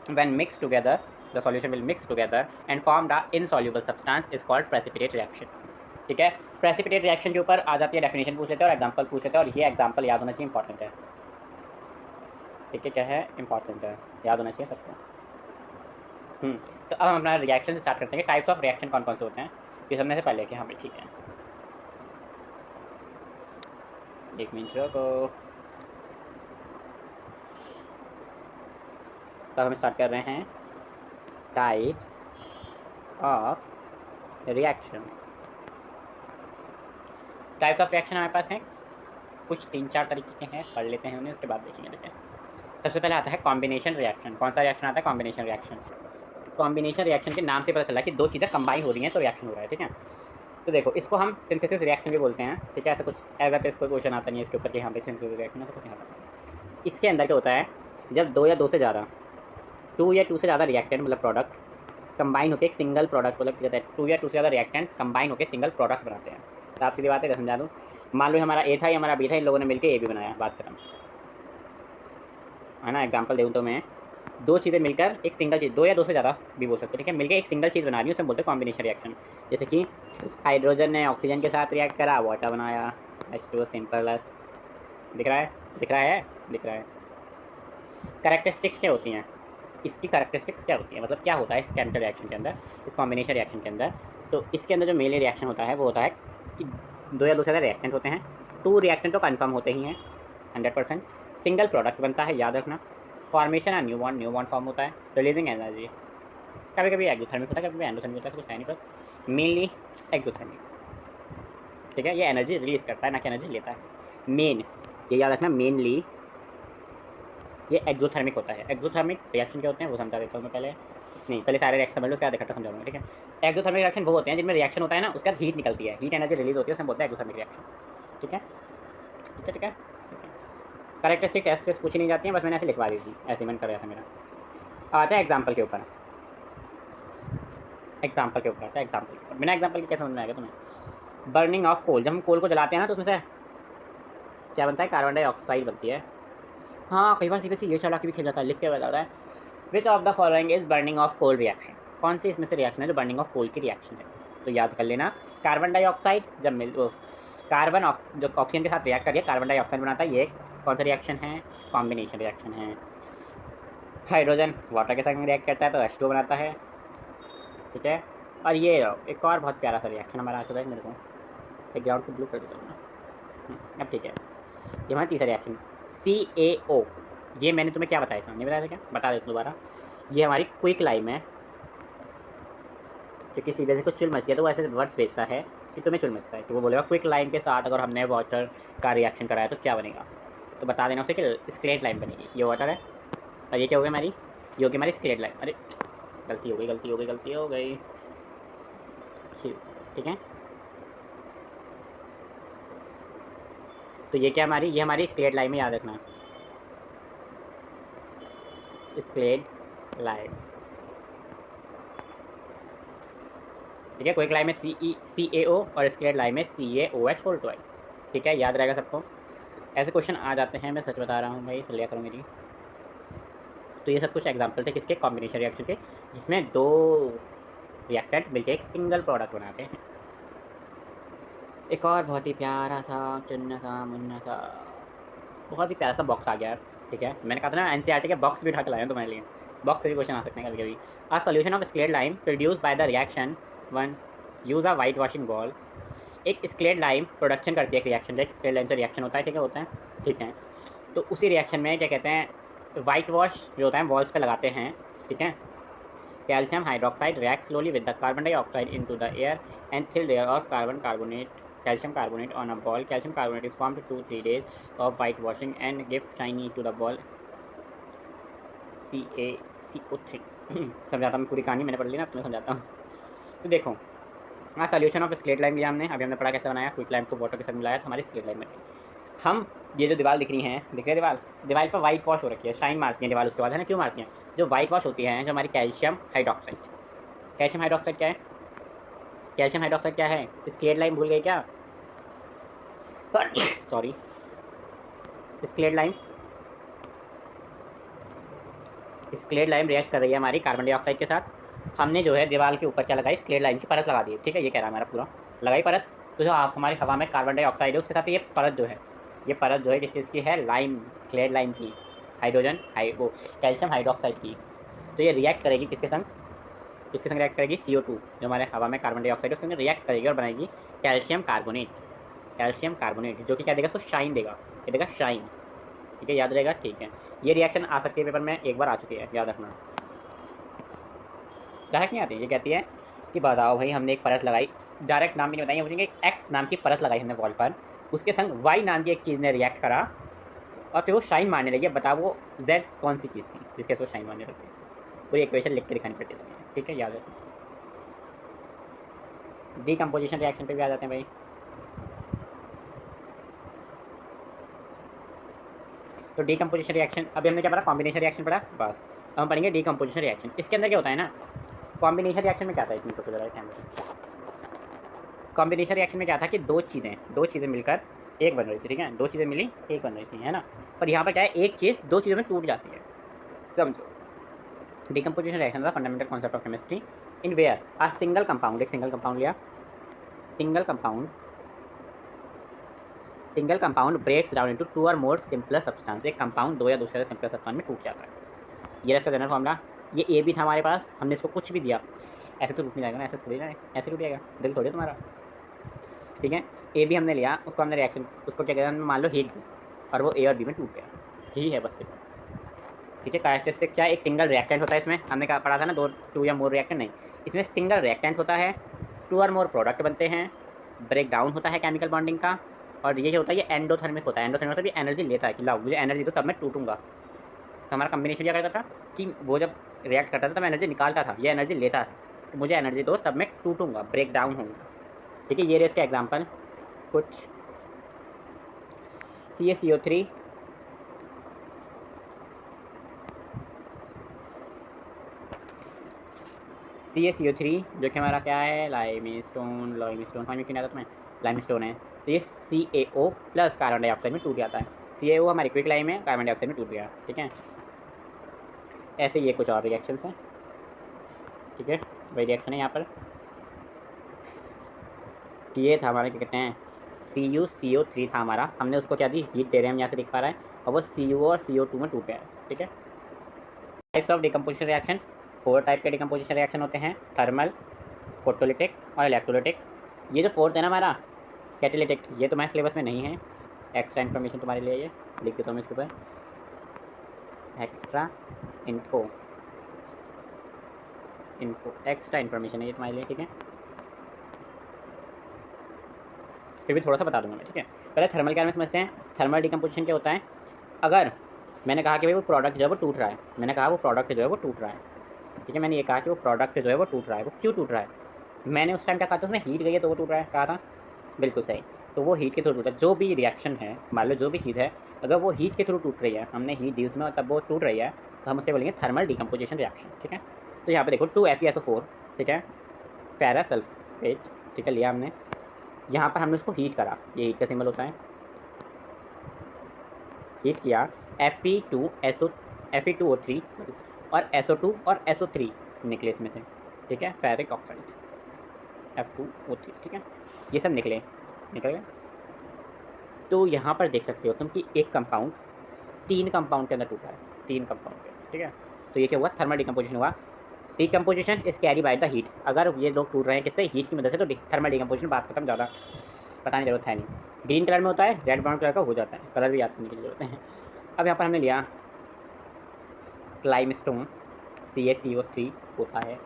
when mix together the solution will mix together and form the insoluble substance is called precipitate reaction. ठीक है, प्रेसिपिटेट रिएक्शन के ऊपर आ जाती है, डेफिनेशन पूछ लेते हैं और एग्जांपल पूछ लेते हैं, और ये एग्जांपल याद होना चाहिए, इंपॉर्टेंट है। ठीक है, क्या है, इंपॉर्टेंट है, याद होना चाहिए सबको। तो अब हम अपना रिएक्शन से स्टार्ट करते हैं। टाइप्स ऑफ रिएक्शन कौन कौन से होते हैं ये समझने से पहले कि हाँ भाई ठीक है, एक मिनट रुको। तो हम स्टार्ट कर रहे हैं types of reaction. Types of reaction हमारे पास हैं कुछ 3-4 तरीके के हैं, पढ़ लेते हैं उन्हें, उसके बाद देखेंगे। देखिए, सबसे पहले आता है कॉम्बिनेशन रिएक्शन। कौन सा रिएक्शन आता है, कॉम्बिनेशन रिएक्शन। कॉम्बिनेशन रिएक्शन के नाम से पता चला कि दो चीज़ें कंबाइन हो रही हैं तो रिएक्शन हो रहा है। ठीक है, तो देखो इसको हम सिंथेसिस रिएक्शन भी बोलते हैं। ठीक है, ऐसा कुछ एज इस कोई क्वेश्चन आता नहीं है इसके ऊपर कि हाँ भाई सिंथेसिस रिएक्शन ऐसा कुछ नहीं आता। इसके अंदर क्या होता है, जब 2 या 2 से ज़्यादा 2 या 2 से ज़्यादा रिएक्टेंट मतलब प्रोडक्ट कंबाइन होकर एक सिंगल प्रोडक्ट, मतलब क्या कहते हैं 2 या 2 से ज़्यादा रिएक्टेंट कंबाइन होकर सिंगल प्रोडक्ट बनाते हैं। तो आप सीधी बात है, समझा दूँ, मान लो हमारा ए था, ये हमारा बी था, इन लोगों ने मिलकर ए भी बनाया, बात खत्म है ना। एग्जांपल दूँ तो मैं, दो चीज़ें मिलकर एक सिंगल चीज़, 2 या 2 से ज़्यादा भी बोल सकते हो, ठीक है, मिलकर एक सिंगल चीज़ बना रही है, उसे बोलते हैं कॉम्बिनेशन रिएक्शन। जैसे कि हाइड्रोजन ने ऑक्सीजन के साथ रिएक्ट करा, वाटर बनाया, H2O सिंपल। दिख रहा है, दिख रहा है, दिख रहा है। कैरेक्टरिस्टिक्स क्या होती हैं, इसकी कैरेक्टरिस्टिक्स क्या होती है, मतलब क्या होता है इस केमिकल रिएक्शन के अंदर, इस कॉम्बिनेशन रिएक्शन के अंदर। तो इसके अंदर जो मेन रिएक्शन होता है वो होता है कि 2 या 2 से ज़्यादा रिएक्टेंट होते हैं। 2 रिएक्टेंट तो कन्फर्म होते ही हैं 100%। सिंगल प्रोडक्ट बनता है, याद रखना। फॉर्मेशन है न्यू बॉन्ड फॉर्म होता है। रिलीजिंग एनर्जी कभी कभी एक्सोथर्मिक होता है, कभी कभी एंडोथर्मिक होता है, कुछ है नहीं, पर मेनली एक्सोथर्मिक। ठीक है, ये एनर्जी रिलीज करता है, ना कि एनर्जी लेता है। मेन ये याद रखना, मेनली ये एक्सोथर्मिक होता है। एक्सोथर्मिक रिएक्शन क्या होते हैं वो समझा देता हूँ मैं पहले। नहीं, पहले सारे रिएक्शन समझ लो, उसके बाद इकट्ठा समझाऊंगा। ठीक है, एक्सोथर्मिक रिएक्शन वो होते हैं जिनमें रिएक्शन होता है ना, उसके बाद हीट निकलती है, हीट एनर्जी रिलीज होती है, उसे बोलते हैं एक्सोथर्मिक रिएक्शन। ठीक है, ठीक है, ठीक है। कैरेक्टरिस्टिक ऐसे पूछी नहीं जाती हैं, बस मैंने ऐसे लिखवा दी थी, ऐसे मन कर रहा था मेरा। आता है एग्जाम्पल के ऊपर, एग्जाम्पल के ऊपर आता है, एग्जाम्पल के ऊपर। बिना एग्जाम्पल के कैसे समझ में आएगा तुम्हें। बर्निंग ऑफ कोल, जब हम कोल को जलाते हैं ना तो उसमें से क्या बनता है, कार्बन डाइऑक्साइड बनती है। हाँ, कई बार सीबीएसई ये चला के भी खेल जाता है, लिख के बता रहा है which of the following is burning of coal reaction. कौन सी इसमें से रिएक्शन है जो बर्निंग ऑफ कोल की रिएक्शन है, तो याद कर लेना। कार्बन डाइऑक्साइड जब कार्बन जो ऑक्सीजन के साथ रिएक्ट करिए कार्बन डाइऑक्साइड बनाता है, ये कौन सा रिएक्शन है, कॉम्बिनेशन रिएक्शन है। हाइड्रोजन वाटर के साथ रिएक्ट करता है तो H2O बनाता है। ठीक है, और ये एक और बहुत प्यारा सा रिएक्शन हमारा आ चुका है, मेरे को बैकग्राउंड को ब्लू कर देता हूँ ना। अब ठीक है, ये हमारा तीसरा रिएक्शन CaO। ये मैंने तुम्हें क्या बताया था, नहीं बताया था क्या, बता देता दोबारा। ये हमारी क्विक लाइम है, क्योंकि सीबीएसई को चुल मच गया तो वो ऐसे वर्ड्स भेजता है कि तुम्हें चुल मचता है, तो वो बोलेगा क्विक लाइम के साथ अगर हमने वाटर का रिएक्शन कराया तो क्या बनेगा, तो बता देना उसे कि स्क्लेट लाइम बनेगी। ये वाटर है और ये क्या हो गया हमारी, ये होगी हमारी स्क्लेट लाइम। अरे गलती हो गई, गलती हो गई, गलती हो गई। ठीक है, तो ये क्या हमारी, ये हमारी स्क्लेट लाइम है, याद रखना, स्क्लेट लाइम। ठीक है, क्विक लाइम में CaO और स्क्लेट लाइम में CaOH होल ट्वाइस। ठीक है, याद रहेगा सबको। ऐसे क्वेश्चन आ जाते हैं, मैं सच बता रहा हूँ भाई, सुन लिया करो मेरी। तो ये सब कुछ एग्जांपल थे किसके, कॉम्बिनेशन रिएक्शन के, जिसमें 2 रिएक्टेंट मिलकर एक सिंगल प्रोडक्ट बनाते हैं। एक और बहुत ही प्यारा सा चुन्ना सा मुन्ना सा बहुत ही प्यारा सा बॉक्स आ गया। ठीक है, मैंने कहा था ना NCERT के बॉक्स भी उठा के लाया हूँ तुम्हारे लिए। बॉक्स से भी क्वेश्चन आ सकते हैं कभी कभी। A solution of slaked lime produce by the reaction 1 use a white washing ball. एक स्क्लेट लाइम प्रोडक्शन करती है एक रिएक्शन, एक स्क्लेट लाइम से रिएक्शन होता है, ठीक है, होता है, ठीक है। तो उसी रिएक्शन में क्या कहते हैं, वाइट वॉश जो होता है वॉल्स पे लगाते हैं। ठीक है, calcium hydroxide react slowly with the carbon dioxide into the air and thin layer of calcium carbonate on a ball. Calcium carbonate is formed 2-3 days of white washing and give shiny to the ball CaCO3। समझाता हूँ पूरी कहानी, मैंने पढ़ ली ना, तुम्हें समझाता हूँ। तो देखो, हाँ, सोल्यूशन ऑफ स्क्लेट लाइम लिया हमने, अभी हमने पढ़ा कैसे बनाया, क्विक लाइम को वाटर के साथ मिलाया तो हमारी स्क्लेट लाइम बनी। हम ये जो दीवार दिख रही है, दिख रही है दीवार पर वाइट वॉश हो रखी है, शाइन मारती है दीवार उसके बाद, है ना, क्यों मारती हैं, जो वाइट वॉश होती है जो हमारी कैल्शियम हाइड्रोक्साइड। कैल्शियम हाइड्रोक्साइड क्या है, कैल्शियम हाइड्रोक्साइड क्या है, स्क्लेट लाइम भूल गए क्या, सॉरी, स्क्लेट लाइम स्क्लेड लाइम रिएक्ट कर रही है हमारी कार्बन डाइऑक्साइड के साथ। हमने जो है दीवार के ऊपर क्या लगाई, स्क्लेड लाइम की परत लगा दी है, ठीक है, ये कह रहा है हमारा पूरा लगाई परत। तो जो आप हमारी हवा में कार्बन डाइऑक्साइड है उसके साथ ये परत जो है, ये परत जो है किस चीज़ की है, लाइम, स्क्लेड लाइम की, हाइड्रोजन वो कैल्शियम हाइड्रोक्साइड की। तो ये रिएक्ट करेगी किसके संग, इसके संग रिएक्ट करेगी CO2 जो हमारे हवा में कार्बन डाइऑक्साइड है उसके संग रिएक्ट करेगी और बनाएगी कैल्शियम कार्बोनेट। कैल्शियम कार्बोनेट जो कि क्या देगा, उसको शाइन देगा, क्या देगा, शाइन, ठीक है, याद रहेगा, ठीक है। ये रिएक्शन आ सकती है पेपर में, एक बार आ चुकी है, याद रखना। डायरेक्ट नहीं आती, ये कहती है कि बताओ भाई हमने एक परत लगाई, डायरेक्ट नाम भी नहीं बताइए, मुझे एक्स नाम की परत लगाई हमने वॉल पर, उसके संग वाई नाम की एक चीज़ ने रिएक्ट करा और फिर वो शाइन मारने लगी। बताओ वो जेड कौन सी चीज़ थी जिसके वो शाइन मारने लगी, पूरी इक्वेशन लिख के दिखानी पड़ती है, ठीक है, याद रखना। डीकम्पोजिशन रिएक्शन पे भी आ जाते हैं भाई। तो डीकम्पोजिशन रिएक्शन, अभी हमने क्या पढ़ा, कॉम्बिनेशन रिएक्शन पढ़ा, बस अब हम पढ़ेंगे डीकम्पोजिशन रिएक्शन। इसके अंदर क्या होता है ना, कॉम्बिनेशन रिएक्शन में क्या था, इतनी तो कॉम्बिनेशन रिएक्शन में क्या था कि दो चीज़ें मिलकर एक बन रही थी, ठीक है, दो चीज़ें मिली एक बन रही थी, है ना। पर यहाँ पर क्या है, एक चीज़ दो चीज़ों में टूट जाती है, समझो। डीकम्पोजिशन रिएक्शन था fundamental concept of chemistry in where a single compound, एक सिंगल कंपाउंड लिया, single compound breaks down into two और मोर सिंपलर सब्सटेंस। एक कंपाउंड दो या दूसरे सिंपलर सब्सटेंस में टूट जाता है। ये इसका जनरल फॉर्मूला। ये ए भी था हमारे पास, हमने इसको कुछ भी दिया, ऐसे तो टूट नहीं जाएगा ना, ऐसे थोड़ी ना, ऐसे टूट जाएगा, दिल थोड़ी तुम्हारा, ठीक है। ए भी हमने लिया, उसको हमने रिएक्शन, उसको क्या कहते हैं, मान लो हीट दी और वो ए और बी में टूट गया, यही है बस सिर्फ, ठीक है। कैरेक्टरिस्टिक क्या है, एक सिंगल रिएक्टेंट होता है इसमें, हमने कहा पढ़ा था ना, टू या मोर रिएक्टेंट नहीं, इसमें सिंगल रिएक्टेंट होता है, टू और मोर प्रोडक्ट बनते हैं, ब्रेक डाउन होता है केमिकल बॉन्डिंग का, और ये होता है, ये एंडोथर्मिक होता है। एंडोथर्मिक मतलब ये एनर्जी लेता है कि लाओ मुझे एनर्जी दो तब मैं टूटूंगा। तो हमारा कम्बिनेशन क्या करता था कि वो जब रिएक्ट करता था तब एनर्जी निकालता था, ये एनर्जी लेता है, तो मुझे एनर्जी दो तब मैं टूटूंगा, ब्रेक डाउन होऊंगा, ठीक है। ये रहे इसके एग्जाम्पल कुछ, CaCO3 जो कि हमारा क्या है, लाइमस्टोन समझ में क्यों नहीं आता तुम्हें, लाइमस्टोन है। तो ये CaO प्लस कार्बन डाइऑक्साइड में टूट जाता है। CaO हमारी क्विक लाइम है, कार्बन डाइऑक्साइड में टूट गया, ठीक है। ऐसे ये कुछ और रिएक्शंस हैं, ठीक है, वही रिएक्शन है यहाँ पर। ये था हमारा क्या कहते हैं, CuCO3 था हमारा, हमने उसको क्या दी, हीट दे रहे हैं, हम यहाँ से दिख पा रहे हैं, और वो CO और CO2 में टूट गया है, ठीक है। Types of decomposition reaction, 4 type के डिकम्पोजिशन रिएक्शन होते हैं, थर्मल, फोटोलिटिक और इलेक्ट्रोलिटिक। ये जो फोर्थ है ना हमारा कैटालिटिक, ये तुम्हारे सिलेबस में नहीं है, एक्स्ट्रा इन्फॉर्मेशन तुम्हारे लिए, ये लिख देता हूँ इसके ऊपर, एक्स्ट्रा एक्स्ट्रा इन्फॉर्मेशन है ये तुम्हारे लिए, ठीक है। फिर भी थोड़ा सा बता दूंगा मैं, ठीक है। पहले थर्मल के बारे में समझते हैं। थर्मल डिकम्पोजिशन क्या होता है, अगर मैंने कहा कि भाई वो प्रोडक्ट जो है वो टूट रहा है, मैंने कहा वो प्रोडक्ट जो है वो टूट रहा है, ठीक है, मैंने ये कहा कि वो प्रोडक्ट जो है वो टूट रहा है, वो क्यों टूट रहा है, मैंने उस टाइम क्या कहा था, उसमें हीट गई है तो वो टूट रहा है, कहा था, बिल्कुल सही। तो वो हीट के थ्रू टूटा, जो भी रिएक्शन है, मान लो जो भी चीज़ है, अगर वो हीट के थ्रू टूट रही है, हमने हीट दी उसमें तब वो टूट रही है, तो हम उससे बोलेंगे थर्मल डिकम्पोजिशन रिएक्शन, ठीक है। तो यहाँ पे देखो 2FeSO4, ठीक है, फेरस सल्फेट, ठीक है, लिया हमने, यहाँ पर हमने उसको हीट करा, ये हीट का सिंबल होता है, हीट किया, Fe2O3 और SO2 और SO3 निकले इसमें से, ठीक है, फेरिक ऑक्साइड F2O3, ठीक है, ये सब निकल गए। तो यहाँ पर देख सकते हो तुम कि एक कंपाउंड 3 कंपाउंड के अंदर टूटा है, 3 कंपाउंड के, ठीक है। तो ये क्या हुआ, थर्मल डिकम्पोजिशन हुआ। Decomposition is carry by the heat, अगर ये लोग टूट रहे हैं किससे, हीट की मदद से, तो थर्मल डिकम्पोजिशन, बात खत्म, ज़्यादा बताने की जरूरत है नहीं। ग्रीन कलर में होता है, रेड ब्राउन कलर का हो जाता है, कलर भी याद करने की जरूरत है। अब यहाँ पर हमने लिया लाइमस्टोन, CaCO3 होता है,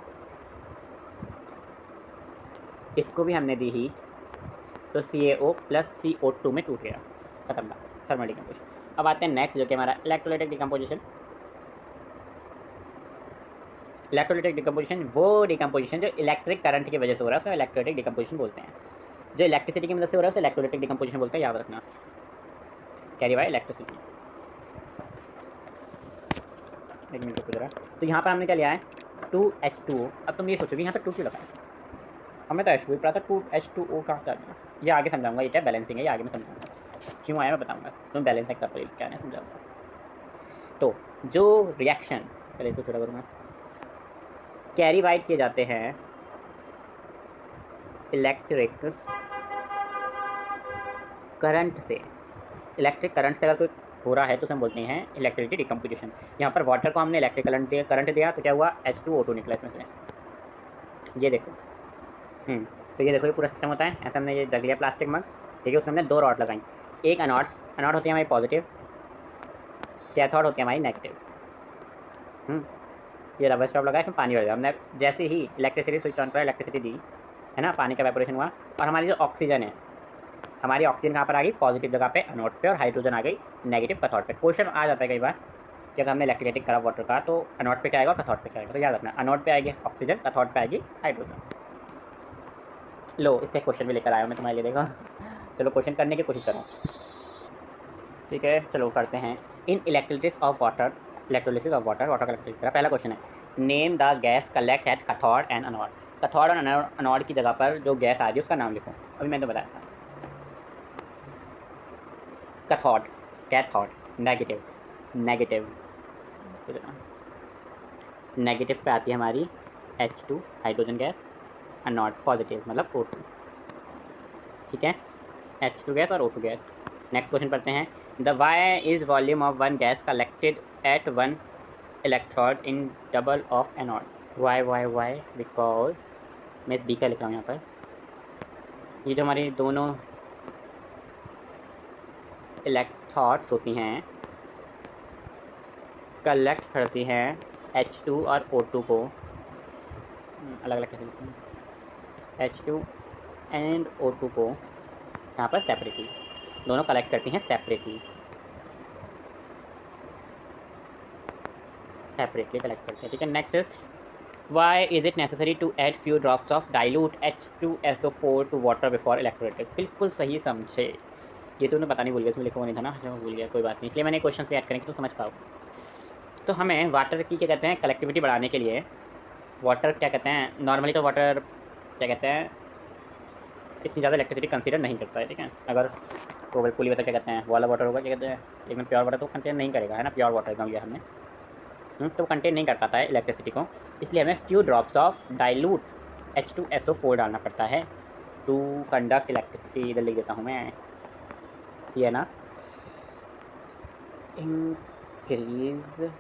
इसको भी हमने दी हीट, तो CaO प्लस CO2 में टूट गया, खत्म था थर्मल डिकम्पोजिशन। अब आते हैं नेक्स्ट जो कि हमारा इलेक्ट्रोलाइटिक डिकम्पोजिशन। इलेक्ट्रोलाइटिक डिकम्पोजिशन वो डिकम्पोजिशन जो इलेक्ट्रिक करंट की वजह से हो रहा है, उसे इलेक्ट्रोलाइटिक डिकम्पोजिशन बोलते हैं। जो इलेक्ट्रिसिटी की मदद से हो रहा है उसे इलेक्ट्रोलाइटिक डिकम्पोजिशन बोलते हैं, याद रखना, कैरी बाय इलेक्ट्रिसिटी। एक मिनट रुको जरा। तो यहाँ पर हमने क्या लिया है, 2H2O। अब तुम ये सोचो कि यहाँ पर 2 क्यों लगा है, हमें तो H2 पढ़ा था, 2H2O कहाँ से आ गया, ये आगे समझाऊंगा, ये क्या बैलेंसिंग है, ये आगे मैं समझाऊंगा क्यों आया, मैं बताऊंगा, तुम बैलेंस एग्जाम्पल क्या है समझाऊंगा। तो जो रिएक्शन पहले इसको छोटा करूँगा। कैरी वाइट किए जाते हैं इलेक्ट्रिक करंट से। इलेक्ट्रिक करंट से अगर कोई हो रहा है तो उसे हम बोलते हैं इलेक्ट्रिसिटी डिकम्पोजिशन। यहाँ पर वाटर को हमने इलेक्ट्रिक करंट दिया तो क्या हुआ, H2O2 निकला इसमें से। ये देखो, तो ये देखो, ये पूरा सिस्टम होता है। ऐसा हमने ये रख लिया प्लास्टिक मग, ठीक है। उसमें हमने 2 रॉड लगाई, एक अनॉड होती है हमारी पॉजिटिव, कैथोड होती है हमारी नेगेटिव। ये रबर स्टॉप लगा, इसमें पानी भर दिया हमने। जैसे ही इलेक्ट्रिसिटी स्विच ऑन करा, इलेक्ट्रिसिटी दी, है ना, पानी का वेपोरेशन हुआ, और हमारी जो ऑक्सीजन है, हमारी ऑक्सीजन कहाँ पर आ गई, पॉजिटिव जगह पे अनोड पे, और हाइड्रोजन आ गई नेगेटिव कैथोड पे। क्वेश्चन आ जाता है कई बार कि अगर हमने इलेक्ट्रिकेटिंग करा वाटर का तो अनोड पे क्या आएगा और कैथोड पे क्या आएगा। तो याद रखना, अनोड पे आएगी ऑक्सीजन, कैथोड पे आएगी हाइड्रोजन। लो, इसके क्वेश्चन भी लेकर आया हूँ मैं तुम्हारे लिए, देखो। चलो क्वेश्चन करने की कोशिश करो, ठीक है। चलो करते हैं। इन इलेक्ट्रोलिसिस ऑफ वाटर वाटर का इलेक्ट्रोलिसिस करा। पहला क्वेश्चन है, name the gas collect at cathode and anode. Cathode और अनोड की जगह पर जो गैस आ रही है उसका नाम लिखो। अभी मैंने बताया था, कैथोड नेगेटिव पे आती है हमारी H2 hydrogen gas, anode positive मतलब O2, ठीक है। H2 गैस और O2 गैस। नेक्स्ट क्वेश्चन पढ़ते हैं। The why is volume of one gas collected at one electrode in double of anode. Why because मैं डी का लिख रहा हूँ यहाँ पर। ये जो हमारी दोनों इलेक्ट्रोड्स होती हैं, कलेक्ट करती हैं H2 और O2 को, अलग अलग कैसे लिखते हैं, H2 एंड O2 को यहाँ पर सेपरेटली, दोनों कलेक्ट करती हैं सेपरेटली कलेक्ट करते हैं, ठीक है। Next is why is it necessary to add few drops of dilute H2SO4 to water before electrolysis. बिल्कुल सही समझे। ये तो उन्हें पता नहीं, भूल गया, इसमें लिखा हुआ नहीं था ना, मैं भूल गया, कोई बात नहीं। इसलिए मैंने क्वेश्चन भी ऐड करेंगे तो समझ पाओ। तो हमें वाटर की क्या कहते हैं, कलेक्टिविटी बढ़ाने के लिए वाटर क्या कहते हैं, नॉर्मली तो वाटर क्या कहते हैं, इतनी ज़्यादा इलेक्ट्रिसिटी कंसीडर नहीं करता है, ठीक है। अगर तो बिल्कुल ही बता क्या कहते हैं, वाला वाटर होगा, क्या कहते हैं, एकदम प्योर वाटर तो कंटेन नहीं करेगा, है ना, प्योर वाटर एकदम लिया हमने, तो कंटेन नहीं कर पाता है इलेक्ट्रिसिटी को। इसलिए हमें few drops of dilute H2SO4 डालना पड़ता है टू कंडक्ट इलेक्ट्रिसिटी। इधर लिख देता हूँ मैं, सी है ना, इंक्रीज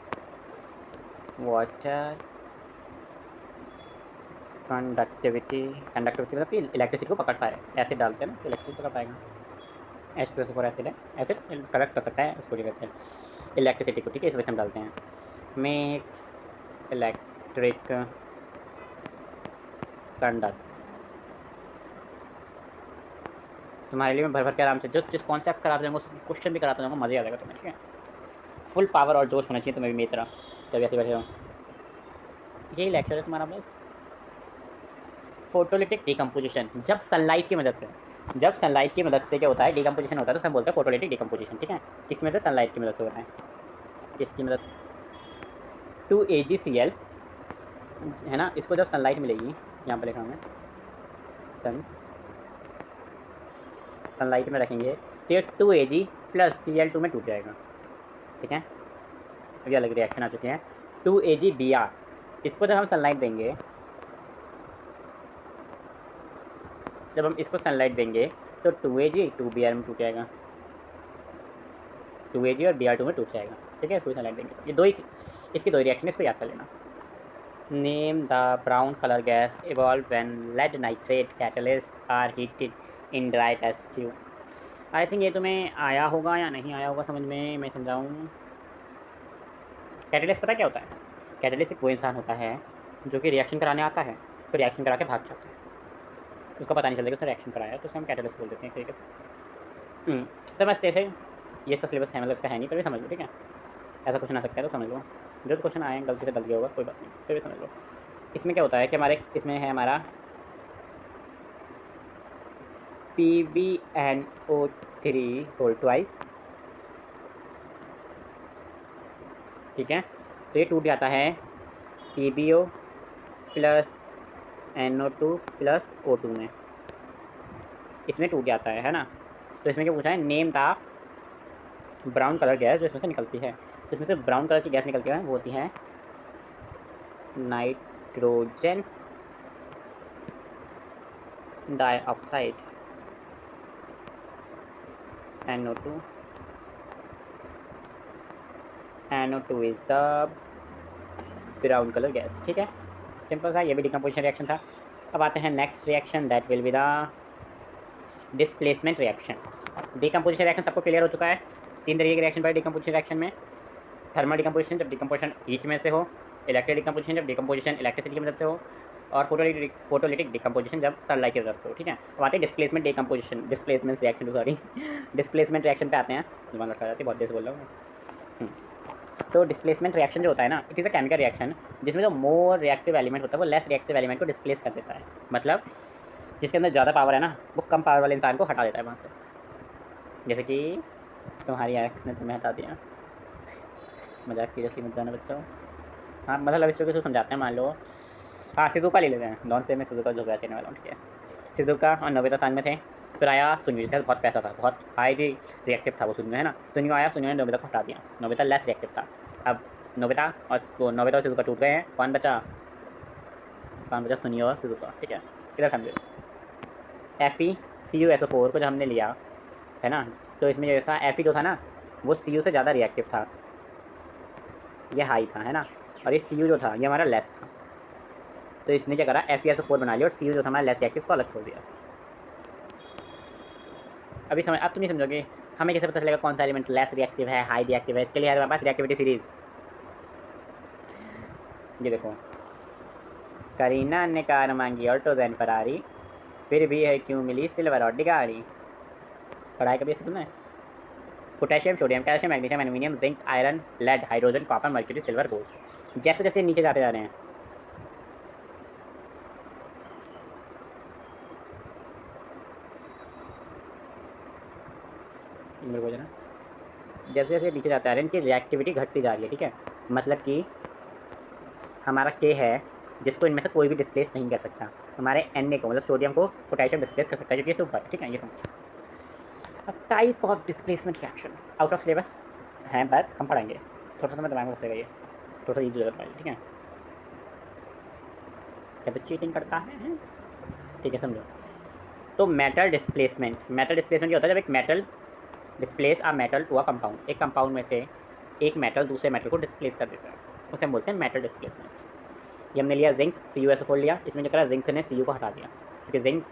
वाटर कंडक्टिविटी मतलब कि इलेक्ट्रिसिटी को पकड़ पाए। एसिड डालते हैं ना तो इलेक्ट्रिसिटी पकड़ पाएगा। H2SO4 एसिड है, एसिड कलेक्ट कर सकता है उसको, कहते हैं इलेक्ट्रिसिटी को, ठीक है। इस वजह से हम डालते हैं मेक इलेक्ट्रिक कंडक्ट। तुम्हारे लिए मैं भर भर के आराम से जिस कॉन्सेप्ट कराता जाऊँगा क्वेश्चन भी कराता जाऊँगा, मज़े आ जाएगा तुम्हें, ठीक है। फुल पावर और जोश होना चाहिए तुम्हें भी मेरी तरह, तभी ऐसे बैठे हो। यही लेक्चर है तुम्हारा बस। फोटोलिटिक डिकम्पोजिशन, जब सनलाइट की मदद से क्या होता है, डिकम्पोजिशन होता है, तो हम बोलते हैं फोटोलिटिक डिकम्पोजिशन, ठीक है। किसकी मदद, सनलाइट की मदद से होता है। इसकी मदद 2AgCl है ना, इसको जब सनलाइट मिलेगी, यहाँ पर लिखा हूँ मैं, सनलाइट में रखेंगे तो 2Ag प्लस Cl2 में टूट जाएगा, ठीक है। अभी अलग रिएक्शन आ चुके हैं। 2AgBr, इसको जब हम सनलाइट देंगे, तो 2Ag 2Br में टूट जाएगा, 2Ag और Br2 में टूट जाएगा, ठीक है। इसको सनलाइट देंगे, ये दो ही, इसकी दो रिएक्शन, इसको याद कर लेना। Name the brown colour gas evolve when lead nitrate catalyst are heated in dry test tube. I think ये तुम्हें आया होगा या नहीं आया होगा समझ में, मैं समझाऊँ। कैटलिस्ट पता क्या होता है, कैटलिस्ट एक वो इंसान होता है जो कि रिएक्शन कराने आता है, फिर रिएक्शन करा के भाग जाता है, उसको पता नहीं चलता कि उसने रिएक्शन कराया, तो उसे हम कैटलिस्ट बोल देते हैं तरीके से। समझते से, ये इसका सिलेबस है, मतलब इसका है नहीं, फिर भी समझ लो, ठीक है। ऐसा क्वेश्चन आ सकता है तो समझ लो, जो क्वेश्चन आए गलती से गलत गया होगा, कोई बात नहीं, फिर भी समझ लो। इसमें क्या होता है कि हमारे इसमें है हमारा PbNO3 होल ट्वाइस, ठीक है। तो ये टूट जाता है PbO plus NO2 plus O2 में, इसमें टूट जाता है ना। तो इसमें क्या पूछा है, name the brown colour gas जो इसमें से निकलती है। तो इसमें से ब्राउन कलर की गैस निकलती है, वो होती है nitrogen dioxide NO2 NO2 is the brown colour gas. ठीक है, सिंपल सा, ये भी डिकम्पोजिशन रिएक्शन था। अब आते हैं next reaction, that will be the displacement reaction. Decomposition reaction सबको क्लियर हो चुका है। 3 तरीके के रिएक्शन पर डिकम्पोजिशन रिएक्शन में। थर्मल डिकम्पोजिशन, जब डिकम्पोजिशन हीट में से हो। इलेक्ट्रिक डिकम्पोजिशन, जब डिकम्पोजिशन इलेक्ट्रिसिटी की मदद से हो। और फोटोलिटिक डिकम्पोजिशन, जब सनलाइट की मदद से हो। ठीक है, अब आते हैं displacement decomposition, displacement reaction, sorry displacement reaction पे आते हैं। जुबान लटका जाती है, बहुत देर से बोल रहा हूँ। तो डिस्प्लेसमेंट रिएक्शन जो होता है ना, it is a chemical reaction जिसमें जो मोर रिएक्टिव एलिमेंट होता है वो लेस रिएक्टिव एलिमेंट को डिस्प्लेस कर देता है। मतलब जिसके अंदर ज़्यादा पावर है ना, वो कम पावर वाले इंसान को हटा देता है वहाँ से। जैसे कि तुम्हारी एक्स ने तुम्हें हटा दिया। मजाक सीरियसली मत जाना बच्चों। हाँ, मतलब इस तरीके से समझाते हैं। मान लो, हाँ सिजुका ले लेते हैं, नॉन से मैं सिजुका जो कहने वाला हूँ। ठीक है, सिजुका और नोबिता साथ में थे। फिर आया सुनियो, जिसका बहुत पैसा था, बहुत हाईली रिएक्टिव था वो सुनियो, है ना। सुनियो आया, सुनियो ने नोबिता को हटा दिया, नोबिता लेस रिएक्टिव था। अब नोबिता और सिजुका टूट गए हैं, कौन बचा सुनियो और सिजुका। ठीक है, इधर समझो। FeCuSO4 को जब हमने लिया है ना, तो इसमें जो था Fe जो था ना, वो Cu से ज़्यादा रिएक्टिव था, ये हाई था, है ना। और ये Cu जो था ये हमारा लेस था। तो इसने क्या करा, FeSO4 बना लिया और Cu जो था हमारा लेस रिएक्टिव को अलग छोड़ दिया। अभी समझ, अब तुम नहीं समझोगे हमें कैसे पता चलेगा कौन सा एलिमेंट लेस रिएक्टिव है, हाई रिएक्टिव है। इसके लिए है हमारे पास रिएक्टिविटी सीरीज। ये देखो, करीना ने कार मांगी ऑल्टो ज़ेन फरारी, फिर भी है क्यों मिली सिल्वर और गाड़ी। पढ़ाई कभी ऐसे तुमने? Potassium, sodium, calcium, magnesium, aluminium, zinc, iron, lead, hydrogen, copper, mercury, silver, gold. जैसे जैसे नीचे जाते जा रहे हैं, मेरे को जरा, जैसे जैसे नीचे जाते जा रहे हैं इनकी रिएक्टिविटी घटती जा रही है। ठीक है, मतलब कि हमारा के है जिसको इनमें से कोई भी डिस्प्लेस नहीं कर सकता। हमारे Na को, मतलब सोडियम को, पोटेशियम डिस्प्लेस कर सकता है, क्योंकि ये ऊपर है। ठीक है, ये समझ। अब type of displacement reaction out of syllabus है, बट हम पढ़ेंगे थोड़ा सा, मैं दिमाग में घुसेगा ये, थोड़ा सा ईजी हो जाता है। ठीक है, जब चीटिंग करता है। ठीक है, समझो। तो मेटल डिस्प्लेसमेंट क्या होता है, जब एक metal displace a metal to a compound, एक कंपाउंड में से एक मेटल दूसरे मेटल को डिस्प्लेस कर देता है, उसे हम बोलते हैं मेटल डिस्प्लेसमेंट। ये हमने लिया जिंक, CuSO4 लिया, इसमें जो करा जिंक ने Cu को हटा दिया, क्योंकि जिंक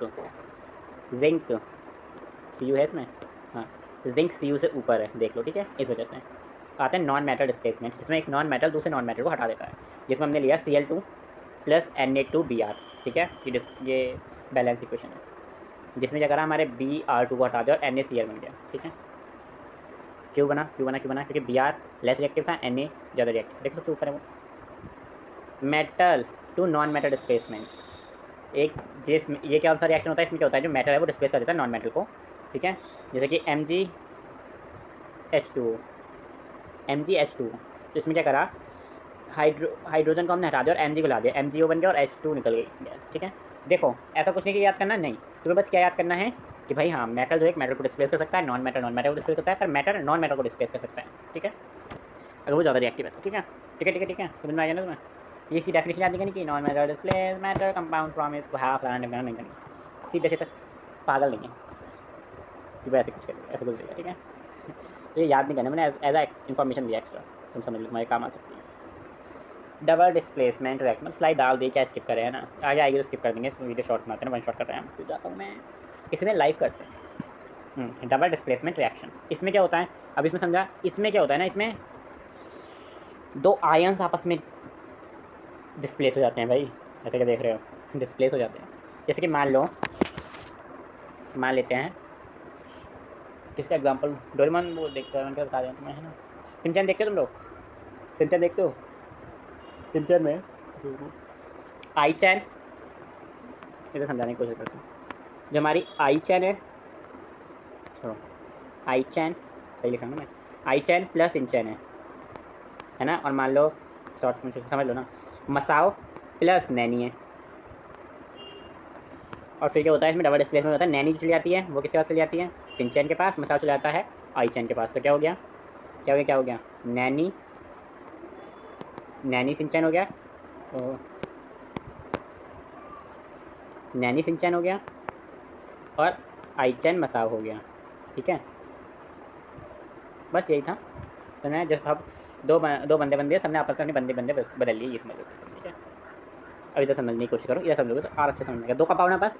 Cu है इसमें, हाँ, जिंक Cu से ऊपर है, देख लो। ठीक है, इस वजह से आते हैं नॉन मेटल डिस्प्लेसमेंट, जिसमें एक नॉन मेटल दूसरे नॉन मेटल को हटा देता है, जिसमें हमने लिया Cl2 + Na2Br। ठीक है, ये बैलेंस इक्वेशन है, जिसमें क्या करा, हमारे Br2 को हटा दिया और NaCl बन गया। ठीक है, क्यों बना, क्योंकि Br लेस रिएक्टिव था, Na ज़्यादा रिएक्टिव। देख सकते ऊपर है वो। Metal to non metal displacement, एक जिस ये क्या सा रिएक्शन होता है, इसमें क्या होता है, जो मेटल है वो डिस्प्लेस कर देता है नॉन मेटल को। ठीक है, जैसे कि MgH2, तो इसमें क्या करा, हाइड्रोजन को हमने हटा दिया और Mg को ला दिया, MgO बन गया और H2 निकल गई गैस। ठीक है, देखो ऐसा कुछ नहीं कि याद करना, नहीं, तुम्हें बस क्या याद करना है कि भाई हाँ, मेटल जो एक मेटल को डिस्प्लेस कर सकता है, नॉन मेटल को डिस्प्लेस करता है, पर मेटल नॉन मेटल को डिस्प्लेस कर सकता है। ठीक है, अगर वो ज़्यादा रिएक्टिव है तो। ठीक है, समझ में आ गया ना तुम्हें? ये सी डेफिनेशन याद नहीं कि non metal displace metal compound from it half नहीं करनी, सीधे सीधे पागल नहीं है कि ऐसे कुछ करेगा, ऐसे कुछ देगा। ठीक है, ये याद नहीं करना, मैंने एज अ इन्फॉर्मेशन दिया एक्स्ट्रा, तुम समझ लो, तुम्हारे काम आ सकती है। डबल डिस्प्लेसमेंट रिएक्शन, मतलब स्लाइड डाल दी, क्या स्किप करें, है ना, आगे आएगी तो स्किप कर देंगे, इसमें वीडियो शॉर्ट बनाते हैं, 1 शॉट कर रहे हैं, फिर जाता हूँ मैं, इसमें लाइव करते हैं। डबल डिस्प्लेसमेंट रिएक्शन, इसमें क्या होता है, अब इसमें समझा, इसमें क्या होता है ना, इसमें 2 आयन्स आपस में डिस्प्लेस हो जाते हैं भाई, ऐसे क्या देख रहे हो, डिस्प्लेस हो जाते हैं। जैसे कि मान लेते हैं, किसका एग्जांपल, डोरेमोन वो देखते हैं, उनका बता दें तुम्हें, है ना। सिमचैन देखते हो तुम लोग, सिमचैन देखते हो, सिमचैन में आई चैन, इधर समझाने की कोशिश करते हैं, जो हमारी आई चैन है, आई चैन सही लिखा ना मैं, आई चैन प्लस इन चैन है ना, और मान लो शॉर्ट में समझ लो ना, मसाओ प्लस नैनी है, और फिर क्या होता है इसमें डबल डिस्प्लेसमेंट होता है, नैनी जो चली जाती है वो किसके पास चली जाती है, सिंचैन के पास, मसाओ चला जाता है आई चैन के पास। तो क्या हो गया, नैनी सिंचैन हो गया, तो नैनी सिंचैन हो गया और आईचैन मसाव हो गया, ठीक है। बस यही था। तो मैं जब अब दो बंदे बंदे सबने आपस में अपने बंदे बंदे बदल लिए, ये समझ लो, ठीक है। अब इधर समझने की कोशिश करो, इधर समझोगे तो और अच्छे समझ में आएगा। दो कंपाउंड है पास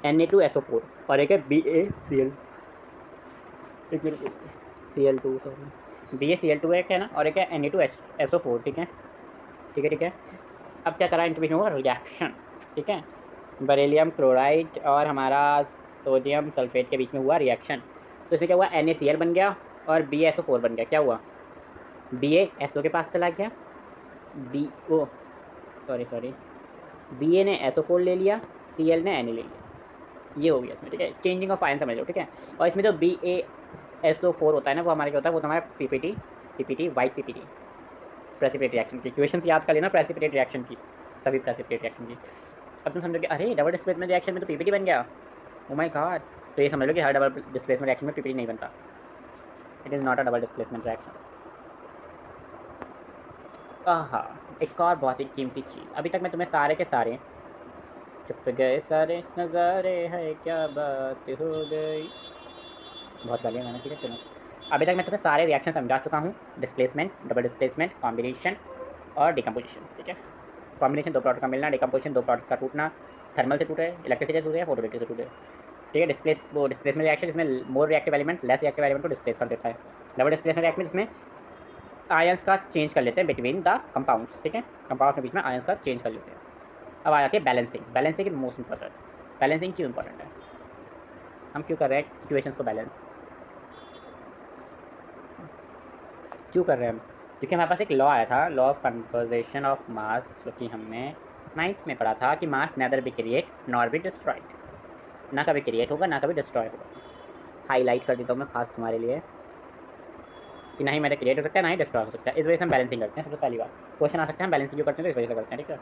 Na2SO4 और एक है BaCl, एक मिनट, Cl2 सॉरी, BaCl2 एक है ना, और एक है Na2SO4, ठीक है ठीक है ठीक है। अब क्या करा, इनके बीच में हुआ रिएक्शन, ठीक है। बेरिलियम क्लोराइड और हमारा सोडियम सल्फेट के बीच में हुआ रिएक्शन। तो इसमें क्या हुआ, NaCl बन गया और BaSO4 बन गया। क्या हुआ, BaSO के पास चला गया, बी ओ सॉरी Ba ने SO4 ले लिया, Cl ने Na ले लिया, ये हो गया इसमें, ठीक है। चेंजिंग ऑफ आयन समझ लो, ठीक है। और इसमें जो BaSO4 होता है ना, वो हमारे क्या होता है, वो तो हमारा PPT white PPT precipitate reaction की इक्वेशंस याद कर लेना, प्रेसिपिटेट रिएक्शन की, सभी प्रेसिपिटेट रिएक्शन की। अब तुम समझोगे अरे डबल डिस्प्लेसमेंट रिएक्शन में तो पीपीटी बन गया, ओ माय गॉड। तो ये समझ लो कि हर डबल डिस्प्लेसमेंट रिएक्शन में पीपीटी नहीं बनता, it is not a double displacement reaction. आहा, एक और बहुत ही कीमती चीज़, अभी तक मैं तुम्हें सारे के सारे चुप गए सारे नज़ारे है क्या बात हो गई, बहुत गालियाँ मैंने, ठीक है। चलो, अभी तक मैं तुम्हें सारे रिएक्शन समझा चुका हूँ, डिस्प्लेसमेंट, डबल डिस्प्लेसमेंट, कॉम्बिनेशन और डिकम्पोजिशन, ठीक है। कॉम्बिनेशन दो प्रोडक्ट का मिलना, डिकम्पोजिशन दो प्रोडक्ट का टूटना, थर्मल से टूटे, इलेक्ट्रिसिटी से टूटे, फोटोलिटिक से टूटे, ठीक है। डिस्प्लेसमेंट रिएक्शन जिसमें more reactive element less reactive element को डिस्प्लेस कर देता है। डबल डिस्प्लेसमेंट रिएक्शन जिसमें आयंस का चेंज कर लेते हैं बिटवीन द कंपाउंड्स, ठीक है। कंपाउंड के बीच में आयंस का चेंज कर लेते हैं। अब आ जाती है balancing. Balancing is most important. Balancing क्यों इंपॉर्टेंट है, हम क्यों कर रहे हैं इक्वेशंस को बैलेंस, क्यों कर रहे हैं हम, क्योंकि हमारे पास एक लॉ आया था, law of conservation of mass, जो कि हमने 9th में पढ़ा था कि mass neither be created nor be destroyed, ना कभी क्रिएट होगा ना कभी डिस्ट्रॉय होगा। हाईलाइट कर देता हूँ मैं खास तुम्हारे लिए कि ना ही मेरा क्रिएट हो सकता है ना ही डिस्ट्रॉय हो सकता है। इस वजह से हम बैलेंसिंग करते हैं। सबसे पहली बार क्वेश्चन आ सकता है हम बैलेंसिंग क्यों करते हैं, तो इस वजह से करते हैं, ठीक है।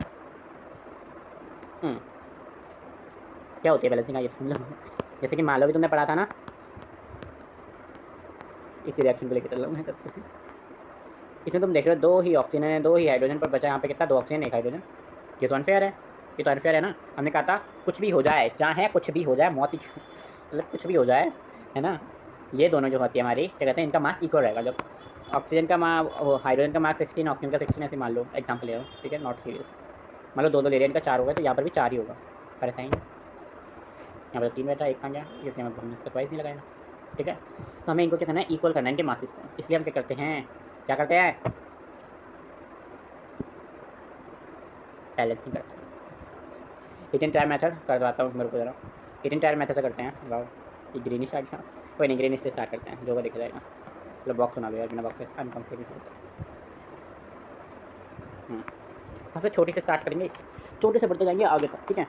क्या होती है बैलेंसिंग, आइए सुन लो। जैसे कि मान लो कि तुमने पढ़ा था ना, इसी रिएक्शन को लेकर चल रहा हूँ मैं तब से। इसमें तुम देख रहे हो दो ही ऑक्सीजन है, दो ही हाइड्रोजन, पर बचा यहाँ पे कितना, दो ऑक्सीजन एक हाइड्रोजन। ये तो अनफेयर है, ये तो अनफेयर है ना। हमने कहा था कुछ भी हो जाए, चाहे कुछ भी हो जाए, मौत ही मतलब कुछ भी हो जाए, है ना। ये दोनों जो होती है हमारी, क्या कहते हैं, इनका मास इक्वल रहेगा। जब ऑक्सीजन का हाइड्रोजन का मास 16, ऑक्सीजन का 16, ऐसे मान लो, एग्जाम्पल ले लो, ठीक है, नॉट सीरियस। मान लो दो ले रहे हैं, इनका 4 होगा, तो यहाँ पर भी 4 ही होगा, पर ऐसा ही यहाँ पर 3 बैठा, एक कहाँ गया, ये हमने इसका प्राइस नहीं लगाया, ठीक है। तो हमें इनको क्या करना है, इक्वल करना है इनके मासेस को। इसलिए हम क्या करते हैं, बैलेंसिंग करते हैं। हिट टायर मेथड करवाता हूँ मेरे को जरा, हिट टायर मेथड से करते हैं। वाह, ये ग्रीनिश आ गया, कोई नहीं, ग्रीनिश से स्टार्ट करते हैं, जो को देखा जाएगा। मतलब बॉक्स बना लो यार, बिना बॉक्स से अनकम्फर्टेबल होता है। सबसे छोटी से स्टार्ट करेंगे, छोटे से बढ़ते जाएंगे आगे तक, ठीक है।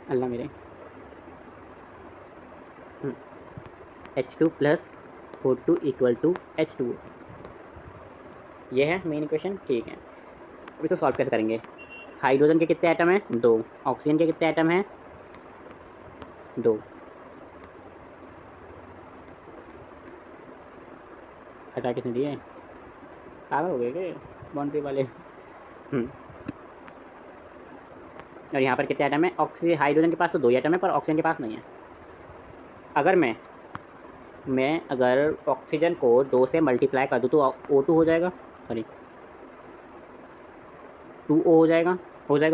अल्लाह मेरे, H2 + O2 = H2O, ये है मेन इक्वेशन, ठीक है। अभी तो सॉल्व कैसे करेंगे, हाइड्रोजन के कितने एटम हैं, 2, ऑक्सीजन के कितने एटम हैं, 2, हटा किसने दिए, पागल हो गए क्या बाउंड्री वाले। और यहाँ पर कितने एटम है, हाइड्रोजन के पास तो 2 ही एटम है, पर ऑक्सीजन के पास नहीं है। अगर मैं अगर ऑक्सीजन को 2 से मल्टीप्लाई कर दूँ तो O2 हो जाएगा, सॉरी 2O हो जाएगा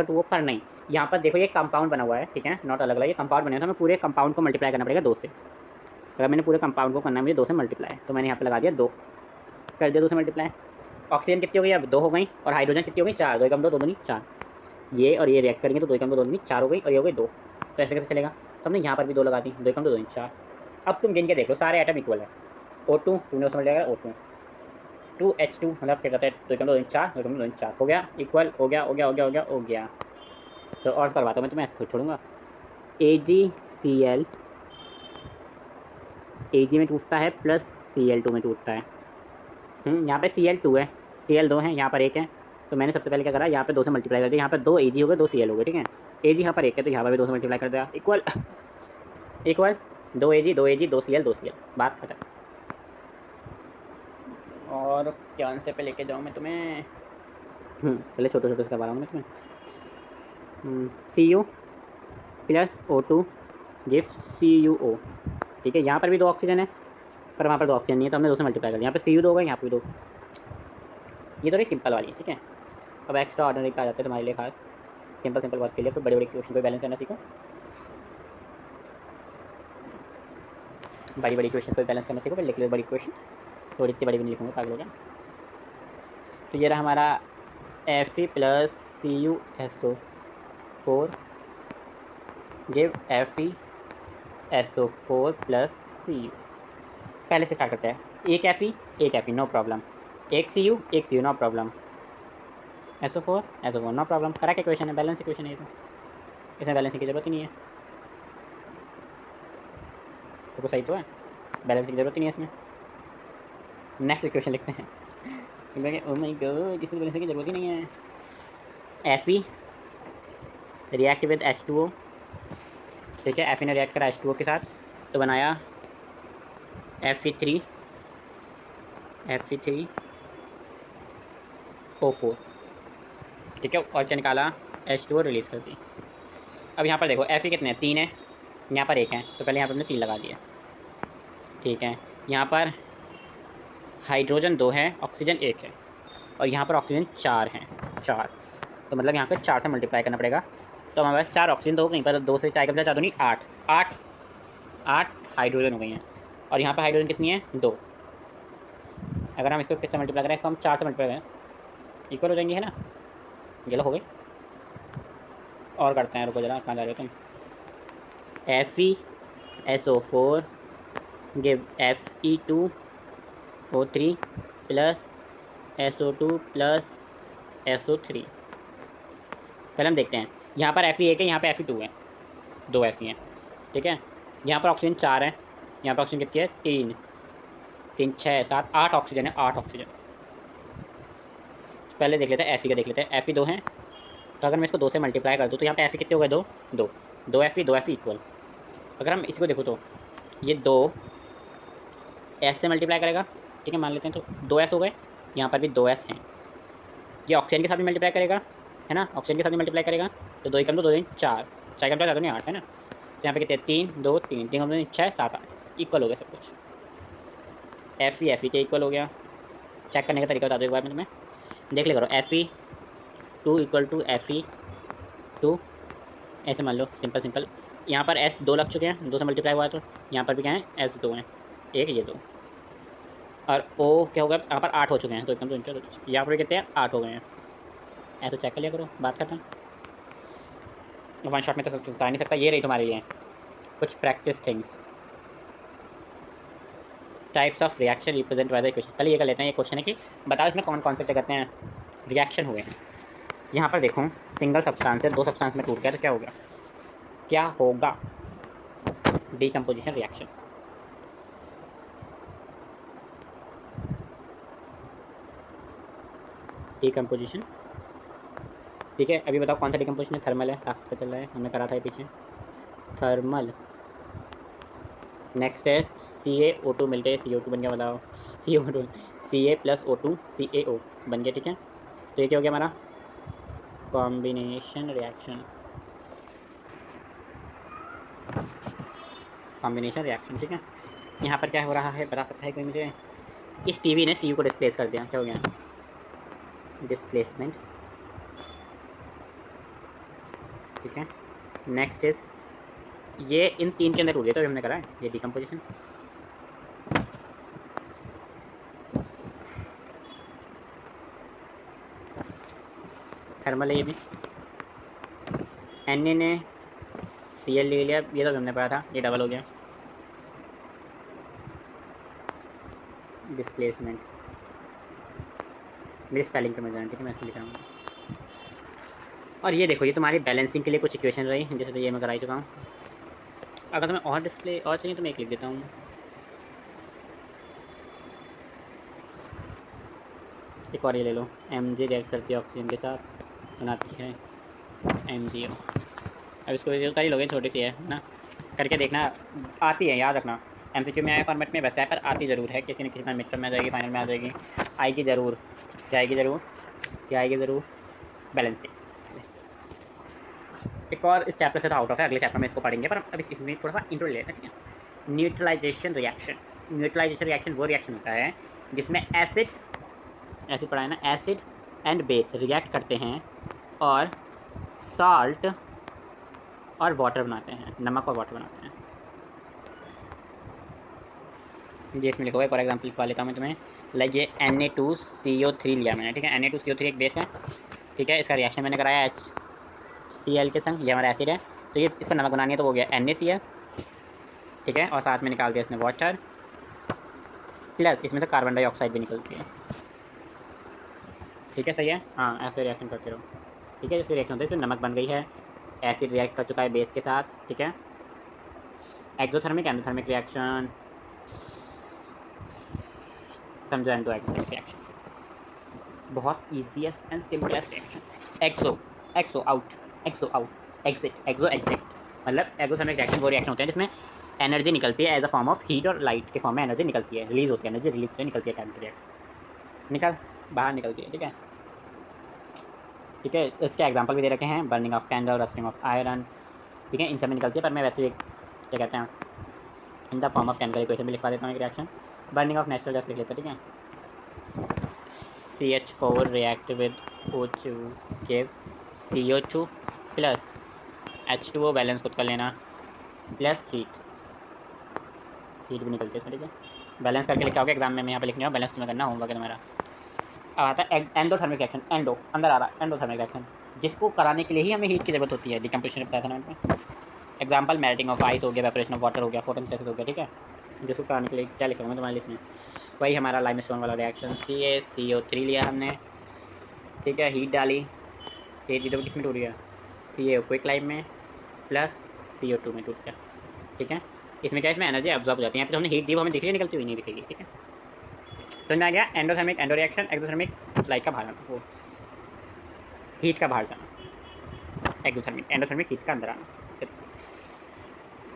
2O, पर नहीं, यहाँ पर देखो ये कंपाउंड बना हुआ है, ठीक है, नॉट अलग अलग, ये कंपाउंड बना हुआ था। हमें पूरे कंपाउंड को मल्टीप्लाई करना पड़ेगा 2 से। अगर मैंने पूरे कंपाउंड को करना है मुझे 2 से मल्टीप्लाई, तो मैंने यहाँ पर लगा दिया 2, कर दिया 2 से मल्टीप्लाई। ऑक्सीजन कितनी हो गई, अब 2 हो गई, और हाइड्रोजन कितनी हो गई, 4, 2 कम 2, 2 दूनी 4। ये और ये रिएक्ट करेंगे तो 2 कम 2, 2 दूनी 4 हो गई, और ये हो गई 2। तो ऐसे कैसे चलेगा, तो हमने यहाँ पर भी 2 लगा दी, 2 कम 2, 2 दूनी 4। अब तुम गिन के देख लो, सारे आइटम इक्वल है। O2 तुमने उसमें जाएगा O2, 2H2 मतलब क्या कहते हैं, 2 कम 2, 2 4, 2 कम 2, 2 4 हो गया, इक्वल हो गया। तो और करवाता हूँ मैं, तुम्हें ऐसे छोड़ूंगा। AgCl Ag में टूटता है प्लस Cl2 में टूटता है। यहाँ पे Cl2 है, Cl2 है, यहाँ पर 1 है। तो मैंने सबसे पहले क्या करा, यहाँ पे 2 से मल्टीप्लाई कर दिया, यहाँ पर 2 Ag हो गए, 2 Cl हो गए, ठीक है। Ag यहाँ पर 1 है, तो यहाँ पर भी 2 से मल्टीप्लाई कर दिया, इक्वल 2 Ag 2 Cl 2 Cl, बात खत्म। और क्या से पे लेके जाऊँ मैं तुम्हें? पहले छोटे छोटे से करवा रहा हूँ मैं तुम्हें। CU plus O2 give CuO। ठीक है, यहाँ पर भी 2 ऑक्सीजन है, पर वहाँ पर 2 ऑक्सीजन नहीं है, तो हमने 2 से मल्टीप्लाई कर दिया। यहाँ पे CU 2 होगा, यहाँ पे 2। ये थोड़ी सिंपल वाली है, ठीक है। अब एक्स्ट्रा ऑर्डिनरी का आ जाते हैं तुम्हारे लिए खास। सिंपल सिंपल बात के लिए, फिर बड़े बड़े क्वेश्चन को बैलेंस करना सीखो। बड़ी बड़ी क्वेश्चन को बैलेंस करना सीखो, फिर लिख लो बड़ी क्वेश्चन। थोड़ी इतनी बड़ी भी नहीं लिखूँगा, पागल हो गया। तो ये रहा हमारा Fe plus CuSO4 give FeSO4 plus Cu। पहले से स्टार्ट करते हैं। एक Fe नो प्रॉब्लम, एक Cu no problem, SO4 no problem. करा क्या क्वेश्चन है, बैलेंस इक्वेशन है ये तो, इसमें बैलेंसिंग की जरूरत ही नहीं है। तो सही तो है, बैलेंसिंग की जरूरत ही नहीं है इसमें। नेक्स्ट इक्वेशन लिखते हैं। ओह माय गॉड, इसमें बैलेंसिंग की जरूरत ही नहीं है। Fe react with H2O। ठीक है, Fe ने रिएक्ट करा H2O के साथ, तो बनाया Fe3O4। ठीक है, और क्या निकाला, H2O रिलीज़ कर दी। अब यहाँ पर देखो Fe कितने हैं, 3 है, यहाँ पर 1 है, तो पहले यहाँ पर हमने 3 लगा दिया। ठीक है, यहाँ पर हाइड्रोजन 2 है, ऑक्सीजन 1 है, और यहाँ पर ऑक्सीजन 4 है, 4। तो मतलब यहाँ पर 4 से मल्टीप्लाई करना पड़ेगा। तो हमारे पास 4 ऑक्सीजन, 2 कहीं पर 2 से 4 का 4 दूनी 8 हाइड्रोजन हो गई हैं। और यहाँ पर हाइड्रोजन कितनी है, 2। अगर हम इसको किससे मल्टीप्लाई करें, तो हम 4 से मल्टीप्लाई करें, इक्वल हो जाएंगे, है ना। ये लो हो गई। और करते हैं, रुको जरा, कहाँ जा रहे हो तुम। FeSO4 give Fe2O3 plus SO2 plus SO3। पहले हम देखते हैं, यहाँ पर Fe1 है, यहाँ पर Fe2 है, 2 Fe हैं। ठीक है, यहाँ पर ऑक्सीजन 4 है, यहाँ पर ऑक्सीजन कितनी है, 3 3 6 7 8 ऑक्सीजन है, 8 ऑक्सीजन। पहले देख लेते हैं Fe का, देख लेते हैं Fe 2 है, तो अगर मैं इसको 2 से मल्टीप्लाई कर दूँ तो यहाँ पे Fe कितने हो गए, 2 Fe इक्वल। अगर हम इसको देखो तो ये 2 S से मल्टीप्लाई करेगा, ठीक है, मान लेते हैं, तो 2S हो गए, यहाँ पर भी 2S हैं। ये ऑक्सीजन के साथ भी मल्टीप्लाई करेगा, है ना, ऑक्सीजन के साथ भी मल्टीप्लाई करेगा, तो 2 कम 2 2 4 4 कम 4 8 है ना। तो यहाँ पे कितने, 3 2 3 3 कम 2 6 7 8 इक्वल हो गया सब कुछ। Fe के इक्वल हो गया। चेक करने का तरीका बता दो एक बार मैं तुम्हें, देख ले करो। Fe2 इक्वल टू Fe2, ऐसे मान लो, सिंपल। यहाँ पर S 2 लग चुके हैं, 2 से मल्टीप्लाई हुआ है, तो यहाँ पर भी क्या है, S 2 हैं, एक ये 2, और O क्या होगा, यहाँ पर 8 हो चुके हैं, तो एकदम तो यहाँ पर कितने हैं, 8 हो गए हैं। ऐसे चेक कर लिया करो, बात करते हैं। वन शॉट में तो बता नहीं सकता। ये रही तुम्हारे लिए कुछ practice things. Types of reaction represent by the equation. पहले ये कर लेते हैं, ये क्वेश्चन है कि बताओ इसमें कौन कौन से कहते हैं रिएक्शन हुए हैं। यहाँ पर देखो, सिंगल सब्सटेंस है, 2 सब्सटेंस में टूट गया, तो क्या होगा, क्या होगा, डीकम्पोजिशन रिएक्शन। डीकम्पोजिशन, ठीक है। अभी बताओ कौन सा डीकम्पोजिशन है, थर्मल है, साफ पता चल रहा है, हमने करा था ये पीछे, थर्मल। नेक्स्ट है CaO2 मिलते हैं, CO2 बन गया, बताओ CO2 Ca plus O2 CaO बन गया, ठीक है। तो ये क्या हो गया हमारा, कॉम्बिनेशन रिएक्शन, ठीक है। यहाँ पर क्या हो रहा है, बता सकता है कोई मुझे। इस PV ने Cu को डिस्प्लेस कर दिया, क्या हो गया, डिस्प्लेसमेंट, ठीक है। नेक्स्ट इज, ये इन 3 के अंदर टूट गया, तो हमने करा है ये डीकम्पोजिशन। थर्मल है ये भी, Na ने Cl ले लिया, ये तो हमने पढ़ा था, ये डबल हो गया, डिस्प्लेसमेंट। मेरी स्पेलिंग पे मत जाना, ठीक है, मैं ऐसे लिख रहा हूँ। और ये देखो, ये तुम्हारी बैलेंसिंग के लिए कुछ इक्वेशन रही, जैसे तो ये मैं करा चुका हूँ। अगर तुम्हें और डिस्प्ले और चाहिए तो मैं एक लिख देता हूँ। एक और ये ले लो, Mg रिएक्ट करती है ऑक्सीजन के साथ, बनाती है MgO। अब इसको कर ही लोगे, छोटी सी है ना, करके देखना, आती है, याद रखना। MCQ में आए फॉर्मेट में वैसा है, पर आती ज़रूर है, किसी न किसी में मिड टर्म में आ जाएगी, फाइनल में आ जाएगी, आएगी ज़रूर, क्या आएगी ज़रूर, क्या आएगी ज़रूर, बैलेंसिंग। एक और इस चैप्टर से तो आउट ऑफ है, अगले चैप्टर में इसको पढ़ेंगे, पर अब इसमें थोड़ा सा इंट्रो ले लेते हैं, ठीक है। Neutralisation reaction. न्यूट्रलाइजेशन रिएक्शन वो रिएक्शन होता है जिसमें एसिड पढ़ा है ना, एसिड एंड बेस रिएक्ट करते हैं और सॉल्ट और वाटर बनाते हैं, नमक और वाटर बनाते हैं। ये इसमें लिखा हुआ है, फॉर एग्जाम्पल लिखवा लेता हूँ मैं तुम्हें, लाइक ये Na2CO3 लिया मैंने, ठीक है। Na2CO3 एक बेस है, ठीक है। इसका रिएक्शन मैंने कराया HCl के संग, ये हमारा एसिड है, तो ये इसको नमक बनानी है, तो हो गया NaCl, ठीक है। और साथ में निकाल दिया इसने वाटर, प्लस इसमें से कार्बन डाइऑक्साइड भी निकलती है, ठीक है, सही है। हाँ, ऐसे रिएक्शन करते रहो, ठीक है। जैसे रिएक्शन होता है, इसमें नमक बन गई है, एसिड रिएक्ट कर चुका है बेस के साथ, ठीक है। एक्सोथर्मिक एंडोथर्मिक रिएक्शन, समझो एंडोथर्मिक रिएक्शन बहुत easiest and simplest reaction. Exo out, exit, मतलब एक्सोथर्मिक रिएक्शन वो रिएक्शन होते हैं जिसमें एनर्जी निकलती है as a form of heat और लाइट के फॉर्म में एनर्जी निकलती है, रिलीज होती है, एनर्जी रिलीज होती है, निकलती है केमिकल रिएक्शन, बाहर निकलती है, ठीक है, ठीक है। इसके एग्जांपल भी दे रखे हैं, burning of candle, rusting of iron, ठीक है, इन सब में निकलती है। पर मैं वैसे क्या कहते हैं, in the form of chemical equation भी लिखवा देता हूँ एक reaction. Burning of natural gas लिख लेते हैं, ठीक है। CH4 react with O2 give CO2 plus H2O, balance खुद कर लेना, प्लस हीट भी निकलती है इसमें, ठीक है। बैलेंस करके लिखा होगा एग्जाम में, मैं यहाँ पे लिखने बैलेंस तुम्हें करना होगा तुम्हारा। अब आता है एंडोथर्मिक रिएक्शन, अंदर आ रहा एंडोथर्मिक रिएक्शन, जिसको कराने के लिए ही हमें हीट की जरूरत होती है, डिकम्पोजिशन बताया था ना मैंने। एग्जाम्पल मेल्टिंग ऑफ आइस हो गया, वेपरेशन ऑफ वाटर हो गया, फोटोसिंथेसिस हो गया, ठीक है। जिसको कराने के लिए क्या लिखा होगा तुम्हारे लिस्ट में, वही हमारा लाइमस्टोन वाला रिएक्शन, CaCO3 लिया हमने, ठीक है। हीट डाली, हीट जो किस में टूट गया, CaO क्विक लाइम में प्लस CO2 में टूट गया, ठीक है। इसमें क्या, इसमें एनर्जी एब्जॉर्ब हो जाती है, फिर हमने हीट दी, वो हमें दिख रही है, निकलती हुई नहीं दिखेगी, ठीक है। समझ में आ गया। Endothermic endo reaction, exothermic light का बाहर आना, वो हीट का बाहर जाना, एक्सोथर्मिक, एंडोथर्मिक हीट का अंदर आना।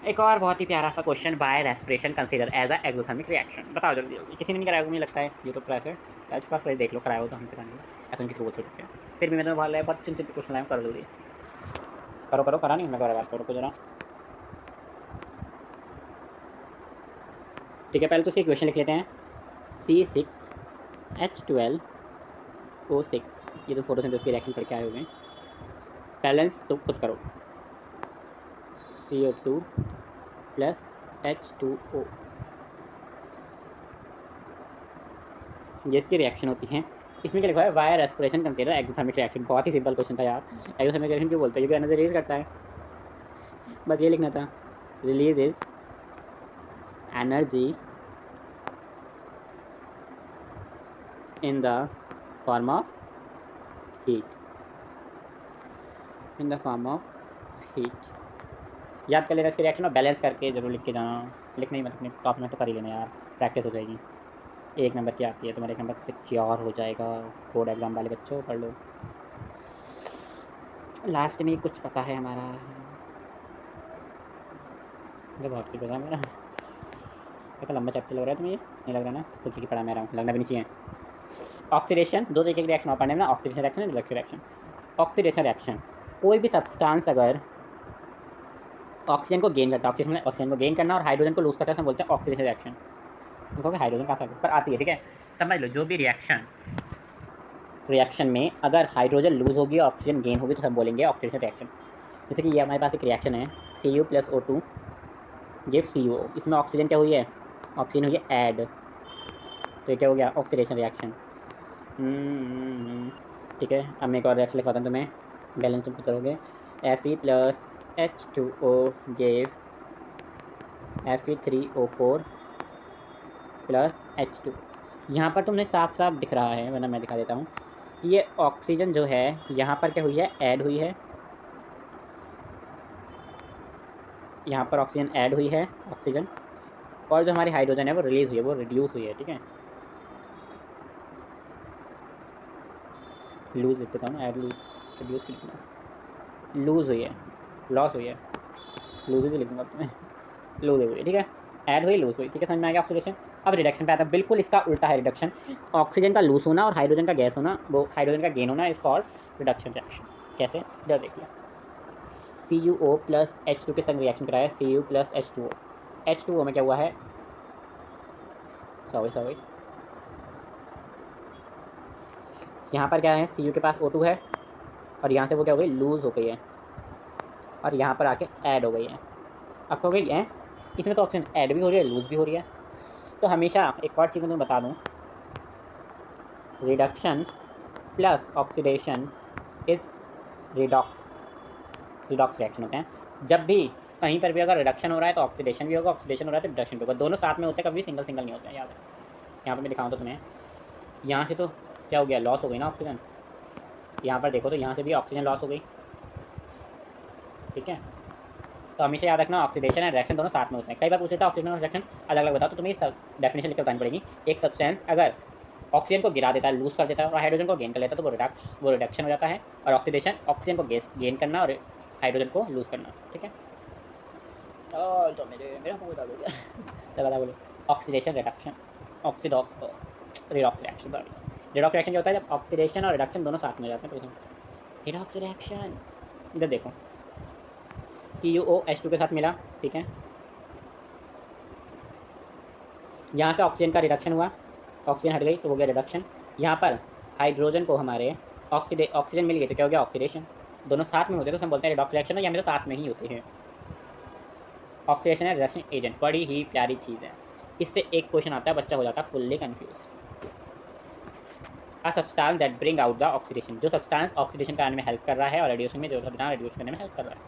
एक और बहुत ही प्यारा सा question, by respiration consider as a exothermic reaction, बताओ जल्दी जल्दी, किसी ने नहीं कराया, मुझे लगता है यूट्यूब पर ऐसे आज पास देख लो, कराया हो तो हम पता नहीं, ऐसा किसी को बोल सकते हैं। फिर भी मैं तुम्हें बोल बहुत चिंतित क्वेश्चन लाया, करो जल्दी, करो करा नहीं, मैं बात करो जरा, ठीक है। पहले तो इसकी इक्वेशन लिख लेते हैं, C6H12O6, ये तो फोटोसिंथेसिस की रिएक्शन करके आए हुए हैं, बैलेंस तो खुद करो, CO2 प्लस H2O, ये इसकी रिएक्शन होती है। इसमें क्या लिखा है, why respiration consider exothermic reaction, बहुत ही सिंपल क्वेश्चन था यार। एक्सोथर्मिक रिएक्शन क्यों बोलते हैं, क्योंकि एनर्जी रिलीज करता है, बस ये लिखना था, release is energy in the form of heat, याद कर लेना इसके रिएक्शन और बैलेंस करके जरूर लिख के जाना, लिखना ही मतलब टॉप में तो कर ही लेना यार, प्रैक्टिस हो जाएगी। 1 नंबर की आती है तुम्हारे, 1 नंबर से 4 हो जाएगा, बोर्ड एग्जाम वाले बच्चों पढ़ लो। लास्ट में कुछ पता है हमारा, मुझे बहुत कुछ पता है मेरा, तो लंबा चैप्टर लग रहा है तुम्हें, ये नहीं लग रहा ना, खुद की पढ़ा मैं रहा हूँ, लगना भी नहीं चाहिए। ऑक्सीडेशन, दो तरीके के रिएक्शन और पढ़ने में ना, ऑक्सीडेशन रिएक्शन और रिडक्शन रिएक्शन। ऑक्सीडेशन रिएक्शन, कोई भी सब्सटेंस अगर ऑक्सीजन को गेन करता है, ऑक्सीजन को गेन करना और हाइड्रोजन को लूज करता है, उसमें बोलते हैं ऑक्सीडेशन रिएक्शन। देखो हाइड्रोजन कहाँ पर आती है, ठीक है। समझ लो, जो भी रिएक्शन में अगर हाइड्रोजन लूज होगी और ऑक्सीजन गेन होगी तो हम बोलेंगे ऑक्सीडेशन रिएक्शन। जैसे कि ये हमारे पास एक रिएक्शन है, Cu plus O2 give CO, इसमें ऑक्सीजन क्या हुई है, ऑक्सीजन हुई है ऐड, तो ये क्या हो गया, ऑक्सीडेशन रिएक्शन, ठीक है। अब मैं एक और रिएक्शन लिखवाता हूँ तुम्हें, बैलेंस तुम करोगे, Fe plus H2O give Fe3O4 plus H2। यहाँ पर तुमने साफ साफ दिख रहा है, वरना मैं दिखा देता हूँ, ये ऑक्सीजन जो है यहाँ पर क्या हुई है, ऐड हुई है, यहाँ पर ऑक्सीजन ऐड हुई है, ऑक्सीजन, और जो हमारी हाइड्रोजन है वो रिलीज हुई है, वो रिड्यूस हुई है, ठीक है। लूज लिख देता हूँ ना, ऐड लूज, रिड्यूस लिखना, लूज हुई है, लॉस हुई है, लूज ही लिखूँगा तुम्हें, लूज हुई है, ठीक है। ऐड हुई लूज हुई, ठीक है, समझ में आ गया ऑक्सीडेशन। अब रिडक्शन पे आता है, बिल्कुल इसका उल्टा है रिडक्शन। ऑक्सीजन का लूज होना और हाइड्रोजन का गैस होना, वो हाइड्रोजन का गेन होना, इस कॉल्ड रिडक्शन रिएक्शन। कैसे, इधर देखिए, CuO प्लस H2 के संग रिएक्शन कराया, Cu प्लस H2O। H2O में क्या हुआ है, सॉरी यहाँ पर क्या है, Cu के पास O2 है और यहाँ से वो क्या हो गई, लूज़ हो गई है और यहाँ पर आके ऐड हो गई है। अब हो गई है, इसमें तो ऑक्सीजन ऐड भी हो रही है, लूज़ भी हो रही है। तो हमेशा एक और चीज़ मैं तुम्हें बता दूँ, reduction plus oxidation is redox reaction होते हैं। जब भी कहीं पर भी अगर रिडक्शन हो रहा है तो ऑक्सीडेशन भी होगा, ऑक्सीडेशन हो रहा है तो रिडक्शन भी होगा, दोनों साथ में होते हैं, कभी सिंगल सिंगल नहीं होते हैं, याद है। यहाँ पर मैं दिखाऊँ तो तुम्हें, यहाँ से तो क्या हो गया, लॉस हो गई ना ऑक्सीजन, यहाँ पर देखो तो यहाँ से भी ऑक्सीजन लॉस हो गई, ठीक है। तो हमेशा याद रखना, ऑक्सीडेशन एंड रिएक्शन दोनों साथ में होते हैं। कई बार पूछ लेता है ऑक्सीजन और रिएक्शन अलग अलग बताओ, तो तुम्हें सब डेफिनेशन लिखकर बतानी पड़ेगी। एक सब्सटेंस अगर ऑक्सीजन को गिरा देता है, लूज कर देता है और हाइड्रोजन को गेन कर लेता है, तो वो रिडक्शन हो जाता है। और ऑक्सीडेशन ऑक्सीजन को गेन करना और हाइड्रोजन को लूज करना, ठीक है। तो मेरा बता दो क्या तो बता बोलो, oxidation reduction, redox reaction. Redox reaction क्या होता है, जब ऑक्सीडेशन और रिडक्शन दोनों साथ में हो जाते हैं, तो रिडॉक्स रिएक्शन। इधर देखो, CuO H2 के साथ मिला, ठीक है, यहाँ से ऑक्सीजन का रिडक्शन हुआ, ऑक्सीजन हट गई तो हो गया रिडक्शन। यहाँ पर हाइड्रोजन को हमारे ऑक्सीजन मिल गई तो क्या हो गया, ऑक्सीडेशन। दोनों साथ में होते हैं तो हम बोलते हैं रिडॉक्स रिएक्शन, या मेरे साथ में ही होते हैं। ऑक्सीडेशन है रिडक्शन एजेंट, बड़ी ही प्यारी चीज़ है। इससे एक क्वेश्चन आता है, बच्चा हो जाता है fully confuse. A substance that bring out the oxidation, जो सब्सटेंस ऑक्सीडेशन करने में हेल्प कर रहा है और रेडिएशन में जो बिना रेड्यूस करने में हेल्प कर रहा है।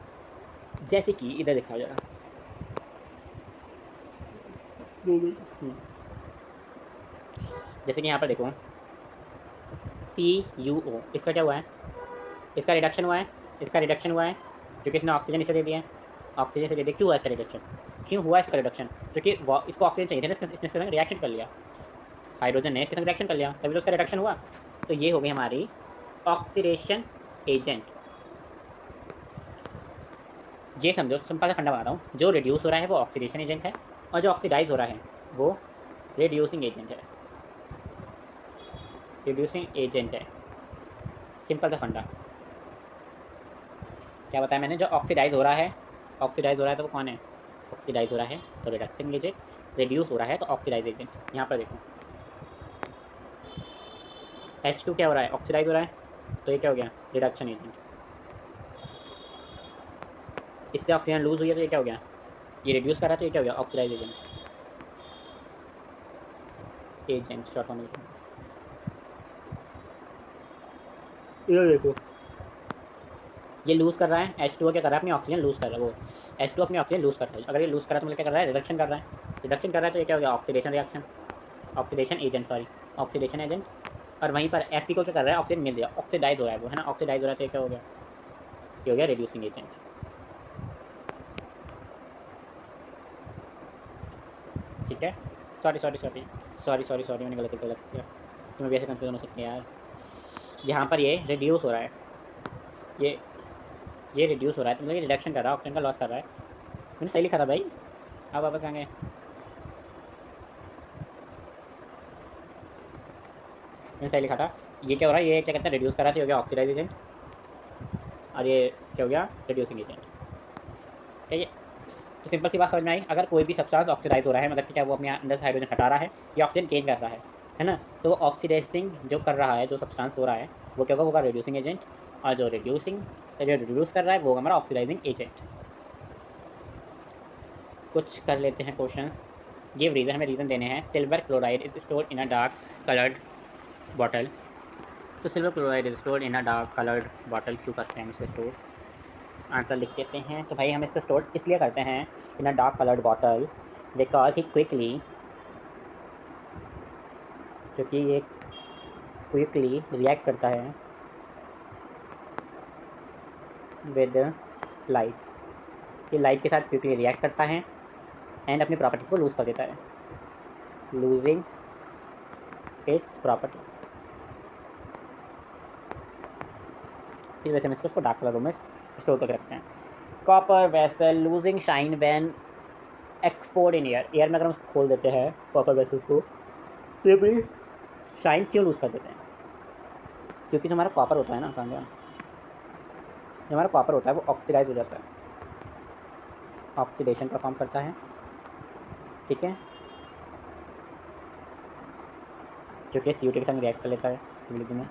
जैसे कि इधर दिखाओ जरा, जैसे कि यहाँ पर देखो, CuO, इसका क्या हुआ है, इसका रिडक्शन हुआ है, इसका रिडक्शन हुआ है, क्योंकि इसने ऑक्सीजन इसे दे दिया है, ऑक्सीजन से दे दिया। क्यों हुआ इसका रिडक्शन, क्यों हुआ इसका रिडक्शन, क्योंकि इसको ऑक्सीजन चाहिए था ना, इसने इसके संग रिएक्शन कर लिया, हाइड्रोजन ने इसके संग रिएक्शन कर लिया, तभी तो उसका रिडक्शन हुआ। तो ये हो गई हमारी ऑक्सीडेशन एजेंट। ये समझो, सिंपल सा फंडा बता रहा हूँ, जो रिड्यूस हो रहा है वो ऑक्सीडेशन एजेंट है और जो ऑक्सीडाइज हो रहा है वो रिड्यूसिंग एजेंट है, रिड्यूसिंग एजेंट है। सिंपल सा फंडा, क्या बताया मैंने, जो ऑक्सीडाइज हो रहा है, ऑक्सीडाइज हो रहा है तो वो कौन है, ऑक्सीडाइज हो रहा है तो रिडक्सिंग एजेंट, रिड्यूस हो रहा है तो ऑक्सीडाइज एजेंट। यहाँ पर देखो H2 क्या हो रहा है, ऑक्सीडाइज हो रहा है, तो ये क्या हो गया, रिडक्शन एजेंट। इससे ऑक्सीजन लूज हुई है तो ये क्या हो गया, ये रिड्यूस कर रहा है तो ये क्या हो गया, ऑक्सीडाइज एजेंट शॉर्ट फॉर्मेशन। ये देखो, ये लूज़ कर रहा है, H2O क्या कर रहा है, अपनी ऑक्सीजन लूज़ कर रहा है, वो H2O अपनी ऑक्सीजन लूज़ कर रहा है। अगर ये लूज़ कर रहा है तो मतलब क्या कर रहा है, रिडक्शन कर रहा है, रिडक्शन कर रहा है तो ये क्या हो गया, oxidation reaction, oxidation agent, sorry oxidation agent. और वहीं पर Fe को क्या कर रहा है, ऑक्सीजन मिल दिया, ऑक्सीडाइज हो रहा है वो, है ना, ऑक्सीडाइज हो रहा है तो ये क्या हो गया, ये हो गया रिड्यूसिंग एजेंट, ठीक है। सॉरी मैंने गलत किया, तुम्हें भी ऐसे कन्फ्यूजन हो सकते हैं यार। यहाँ पर ये रिड्यूस हो रहा है, ये रिड्यूस हो रहा है तो मतलब ये रिडक्शन कर रहा है, ऑक्सीजन का लॉस कर रहा है। मैंने सही लिखा था भाई, आप वापस कहाँ गए, मैंने सही लिखा था। ये क्या हो रहा है, ये क्या कहते हैं, रिड्यूस कर रहा था, ये हो गया ऑक्सीडाइज एजेंट, और ये क्या हो गया, रिड्यूसिंग एजेंट, ठीक है। तो सिंपल सी बात समझ में आई, अगर कोई भी सब्सटेंस ऑक्सीडाइज हो रहा है मतलब कि क्या वो अपने अंदर से हाइड्रोजन हटा रहा है या ऑक्सीजन गेन कर रहा है ना, तो वो ऑक्सीडाइजिंग जो कर रहा है, जो सब्सटेंस हो रहा है वो क्या होगा रिड्यूसिंग एजेंट, और जो रिड्यूस कर रहा है वो हमारा ऑक्सीडाइजिंग एजेंट। कुछ कर लेते हैं क्वेश्चन। गिव रीज़न, हमें रीज़न देने हैं। Silver chloride is stored in a dark coloured bottle, तो silver chloride is stored in a dark coloured bottle, क्यों करते हैं हम इसको स्टोर, आंसर लिख देते हैं। तो भाई हम इसको स्टोर इसलिए करते हैं in a dark coloured bottle because he quickly, क्योंकि ये क्विकली रिएक्ट करता है विद लाइट, कि लाइट के साथ क्विकली रिएक्ट करता है एंड अपनी प्रॉपर्टीज़ को लूज़ कर देता है, लूजिंग इट्स प्रॉपर्टी। इस वजह से हम इसको डार्क कलर में स्टोर करके रखते हैं। Copper vessel losing shine when export in air, air में अगर हम उसको खोल देते हैं कॉपर वेसल्स को तो ये अपनी शाइन क्यों लूज़ कर देते हैं? क्योंकि जो हमारा कॉपर होता है ना, कहाँ गया, जो हमारा कॉपर होता है वो ऑक्सीडाइज हो जाता है, ऑक्सीडेशन परफॉर्म करता है, ठीक है, जो कि CO2 के संग रिएक्ट कर लेता है, में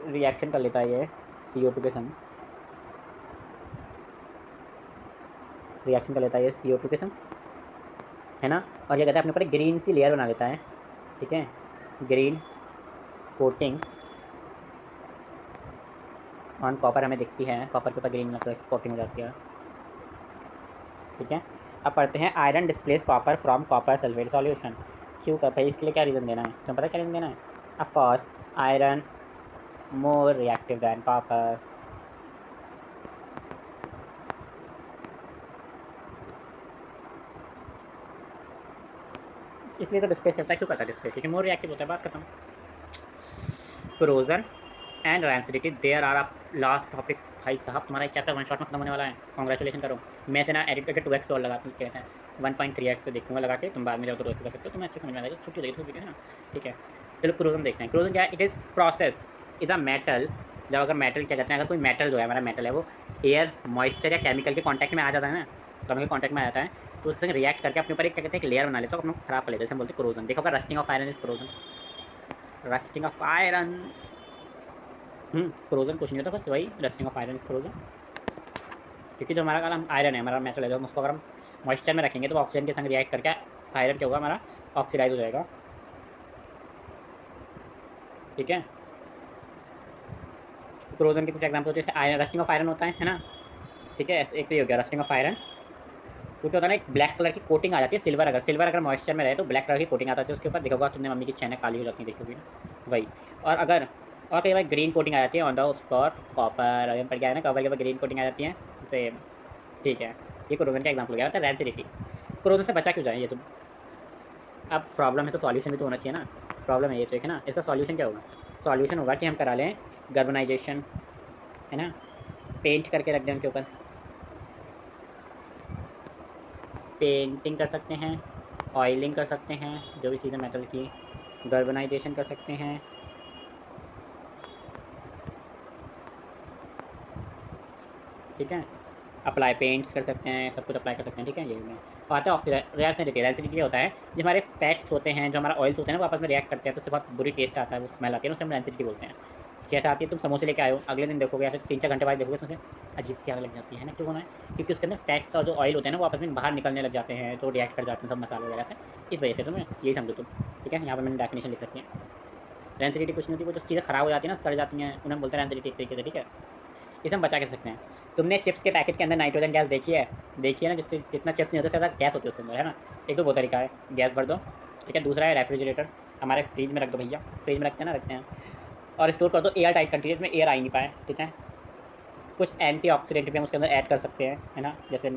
रिएक्शन कर लेता है ये CO2 के संग, रिएक्शन कर लेता है ये CO2 के संग, है ना। और ये कहता है अपने ऊपर एक ग्रीन सी लेयर बना लेता है, ठीक है, ग्रीन कोटिंग ऑन कॉपर हमें दिखती है, कॉपर के ऊपर ग्रीन कलर की कोटिंग हो जाती है, ठीक है। अब पढ़ते हैं iron displace copper from copper sulphate solution. क्यों कर भाई, इसके लिए क्या रीज़न देना है, तुम्हें पता क्या रीज़न देना है? Of course iron more reactive than copper, इसलिए तो डिस्प्लेस करता है। क्यों करता है डिस्प्लेस? क्योंकि मोर रिएक्टिव होता है, बात खत्म। Corrosion and rancidity there are up last topics. भाई साहब तुम्हारा एक चैप्टर 1 शॉट में खत्म होने वाला है, कॉन्ग्रेचुलेशन करो। मैं से ना एडिट करके 2x और लगा कहते हैं 1.3x पे देखूंगा लगा के, तुम बाद में जाओ तो 2x कर सकते हो, तुम्हें अच्छे समझ में आ जाएगा, छुट्टी रही थोड़ी है ना, ठीक है। चलो कोरोजन देखते हैं। कोरोजन क्या है? It is process is a metal, जब अगर मेटल क्या कहते हैं, अगर कोई मेटल जो है हमारा मेटल है वो एयर मॉइस्चर या केमिकल के कॉन्टैक्ट में आ जाता है ना, केमिकल कॉन्टैक्ट में आ जाता है तो उससे रिएक्ट करके अपने ऊपर एक क्या कहते हैं एक लेयर बना लेता है, अपना खराब कर लेते हैं, जैसे हम बोलते हैं कोरोजन। देखो अगर rusting of iron is corrosion, rusting of iron, corrosion कुछ नहीं होता, बस वही rusting of iron is corrosion. क्योंकि जो हमारा काला आयरन है, हमारा मेटल है, जो हम उसको अगर हम मॉइस्चर में रखेंगे तो ऑक्सीजन के संग रिएक्ट करके आयरन क्या होगा, हमारा ऑक्सीडाइज हो जाएगा, ठीक है। कोरोजन के कुछ एग्जाम्पल होते हैं, जैसे आयरन, रस्टिंग ऑफ आयरन होता है ना, ठीक है। एक तो ये हो गया रस्टिंग ऑफ आयरन, क्योंकि होता है ना एक ब्लैक कलर की कोटिंग आ जाती है, सिल्वर अगर मॉइस्चर में रहे तो ब्लैक कलर की कोटिंग आता है उसके ऊपर, देखोगा तुमने मम्मी की चैनें काली हो जाती है, देखोगी ना वही। और अगर और कई बार ग्रीन कोटिंग आ जाती है ऑन द स्पॉट कॉपर, अगर पड़ गया है ना कॉपर के ऊपर ग्रीन कोटिंग आ जाती है, सेम, ठीक है। ये कोरोजन का एग्जाम्पल हो गया था। रैंसिडिटी, कोरोजन से बचा क्यों जाए ये तो, अब प्रॉब्लम है तो सॉल्यूशन भी तो होना चाहिए ना, प्रॉब्लम है ये तो एक है ना। इसका सॉल्यूशन क्या होगा? सॉल्यूशन होगा कि हम करा लें कार्बोनाइजेशन, है ना, पेंट करके रख दें उनके ऊपर, पेंटिंग कर सकते हैं, ऑयलिंग कर सकते हैं, जो भी चीज़ें मेटल की, कार्बोनाइजेशन कर सकते हैं, ठीक है, अप्लाई पेंट्स कर सकते हैं, सब कुछ अप्लाई कर सकते हैं, ठीक है। ये में आता है ऑक्सीडाइज। रैंसिडिटी होता है जो हमारे फैट्स होते हैं, जो हमारा ऑयल्स होते हैं ना, वो आपस में रिएक्ट करते हैं तो उससे बहुत बुरी टेस्ट आता है, वो स्मेल आती है ना, उससे हम रैंसिडिटी बोलते हैं। कैसे आती है? तुम समोसे लेके आए हो, अगले दिन देखोगे या फिर 3-4 घंटे बाद देखोगे उसमें से अजीब सी आग लग जाती है ना, क्यों होना है? क्योंकि उसके अंदर फैट्स और जो ऑयल होते हैं ना वो आपस में बाहर निकलने लग जाते हैं, तो रिएक्ट कर जाते हैं सब मसाले वगैरह से, इस वजह से तुम्हें यही समझो तुम, ठीक है। यहाँ पर मैंने डेफिनेशन लिख रखी है। रैंसिडिटी कुछ नहीं होती, वो जो चीज़ें खराब हो जाती है ना, सड़ जाती हैं, उन्हें बोलते हैं रैंसिडिटी एक तरीके से, ठीक है। इसे हम बचा के सकते हैं। तुमने चिप्स के पैकेट के अंदर नाइट्रोजन गैस देखी है ना, जिससे जितना चिप्स नहीं होता ज़्यादा गैस होती है उसके अंदर, है ना। एक तो वो तरीका है, गैस भर दो, ठीक है। दूसरा है रेफ्रिजरेटर, हमारे फ्रिज में रख दो भैया, फ्रिज में रखते हैं ना, रखते हैं और स्टोर कर दो एयर टाइट कंटेनर में, एयर आ ही नहीं पाए, ठीक है। कुछ एंटीऑक्सीडेंट भी हम उसके अंदर ऐड कर सकते हैं, है ना, जैसे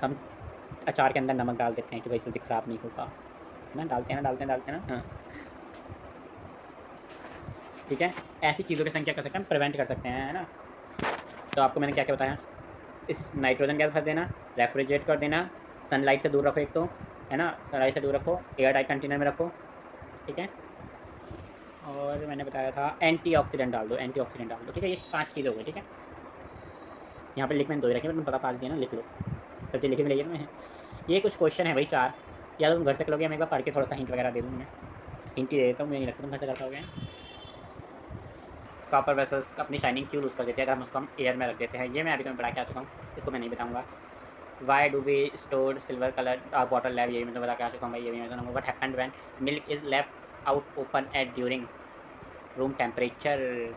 हम अचार के अंदर नमक डाल देते हैं कि भाई जल्दी ख़राब नहीं होगा, है ना, डालते हैं ना, हाँ, ठीक है। ऐसी चीज़ों की संख्या कर सकते हैं, प्रिवेंट कर सकते हैं, है ना। तो आपको मैंने क्या क्या बताया, इस नाइट्रोजन गैस भर देना, रेफ्रिजरेट कर देना, सनलाइट से दूर रखो एक तो, है ना, सनलाइट से दूर रखो, एयर टाइट कंटेनर में रखो, ठीक है। और मैंने बताया था एंटीऑक्सीडेंट डाल दो, ठीक है। ये 5 चीज़ें हो गई, ठीक है। यहाँ पर लिख मैंने 2 ही रखी, तुम पता पास दिया ना, लिख लो, सब चीज़ लिखी मिलेगी ना। ये कुछ क्वेश्चन है भाई 4, या तो तुम घर से करोगे, मैं एक बार पढ़ के थोड़ा सा हिंट वगैरह दे दूँ, मैं हिंट ही दे देता हूँ, मैं नहीं रखता, तुम घर से कर पाओगे। कॉपर वेसल्स अपनी शाइनिंग क्यों लूज़ कर देते हैं अगर हम उसको हम एयर में रख देते हैं, ये मैं अभी तुम्हें पढ़ा के आ चुका हूँ, इसको मैं नहीं बताऊँगा। Why do we store silver colour water lab, ये मैं तो बता के आ चुका हूँ भाई, ये भी मैं बताऊँगा। What happened when milk is left out open at during room temperature.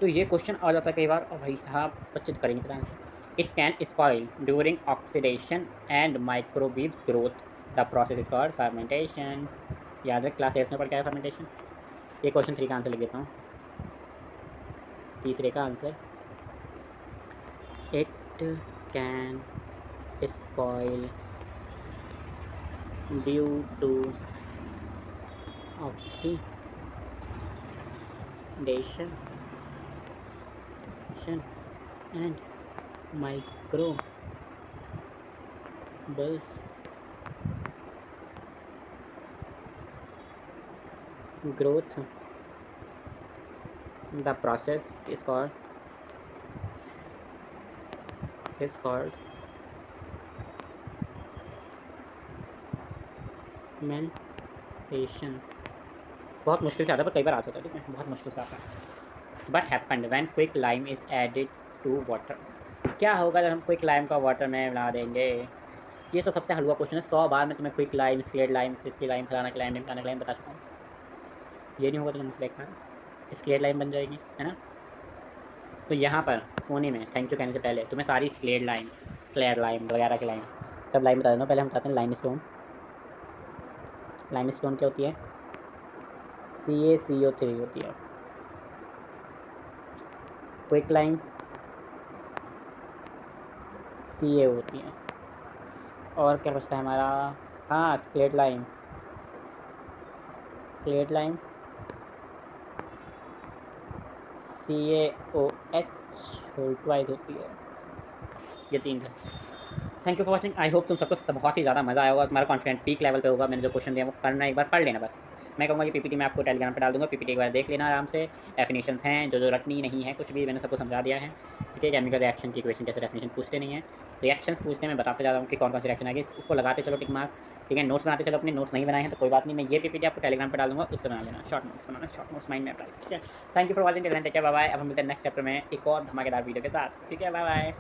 तो ये क्वेश्चन आ जाता है कई बार, और भाई साहब बच्चे तो करेंगे पता। It can spoil during oxidation and microbes growth, the process is called fermentation. याद है क्लास 8 में पढ़ के आया फर्मेंटेशन। ये क्वेश्चन 3 का आंसर लिख देता हूँ, तीसरे का answer, it can spoil due to oxidation and micro bulb growth. The process is called fermentation. बहुत मुश्किल से आता है पर कई बार आ जाता है, ठीक है, बहुत मुश्किल से आता है. But happened when quicklime is added to water. क्या होगा जब हम क्विक लाइम का वाटर में मिला देंगे? ये तो सबसे हलवा क्वेश्चन है. 100 बार मैं तुम्हें क्विक लाइम, स्क्लेड लाइम, सिसकी लाइम, फलाना की लाइम, ढिमकाना की लाइम बता चुका हूँ. ये नहीं होगा तो तुम देखना स्क्लेड लाइम बन जाएगी, है ना. तो यहाँ पर कोने में थैंक यू कहने से पहले तुम्हें सारी स्क्लेड लाइम, फ्लेयर लाइम वगैरह की लाइम सब लाइम बता देना. पहले हम बताते हैं लाइम स्टोन. लाइम स्टोन क्या होती है? CaCO3 होती है. क्विक लाइम Ca होती है. और क्या बचता है हमारा? हाँ, स्क्लेड लाइम. स्क्लेड लाइम CaOH ट्वाइस होती है. ये 3 है. Thank you for watching. I hope तुम सबको बहुत ही ज़्यादा मज़ा आया होगा. तुम्हारा कॉन्फिडेंट पीक लेवल पे होगा. मैंने जो क्वेश्चन दिया वो करना, एक बार पढ़ लेना बस. मैं कहूँगा कि PPT में आपको टेलीग्राम पे डाल दूँगा. PPT एक बार देख लेना आराम से. डेफिनेशंस हैं जो रटनी नहीं है, कुछ भी मैंने सबको समझा दिया है, ठीक है. केमिकल रिएक्शन की इक्वेशन जैसे डेफिनेशन पूछते नहीं है, रिएक्शंस पूछते हैं. मैं बताते जा रहा हूँ कि कौन कौन सी रिएक्शन आएगी, उसको लगाते चलो टिक मार्क, ठीक है. नोट्स बनाते चलो. अपने नोट्स नहीं बनाए हैं तो कोई बात नहीं, मैं ये PPT आपको टेलीग्राम पे डाल दूँगा, उससे बना लेना. शॉर्ट नोट्स बनाना, शॉर्ट नोट्स माइंड में अप्लाई, ठीक है. Thank you for watching. Take care, bye bye. अब हम मिलते हैं नेक्स्ट चैप्टर में एक और धमाकेदार वीडियो के साथ, ठीक है. Bye bye.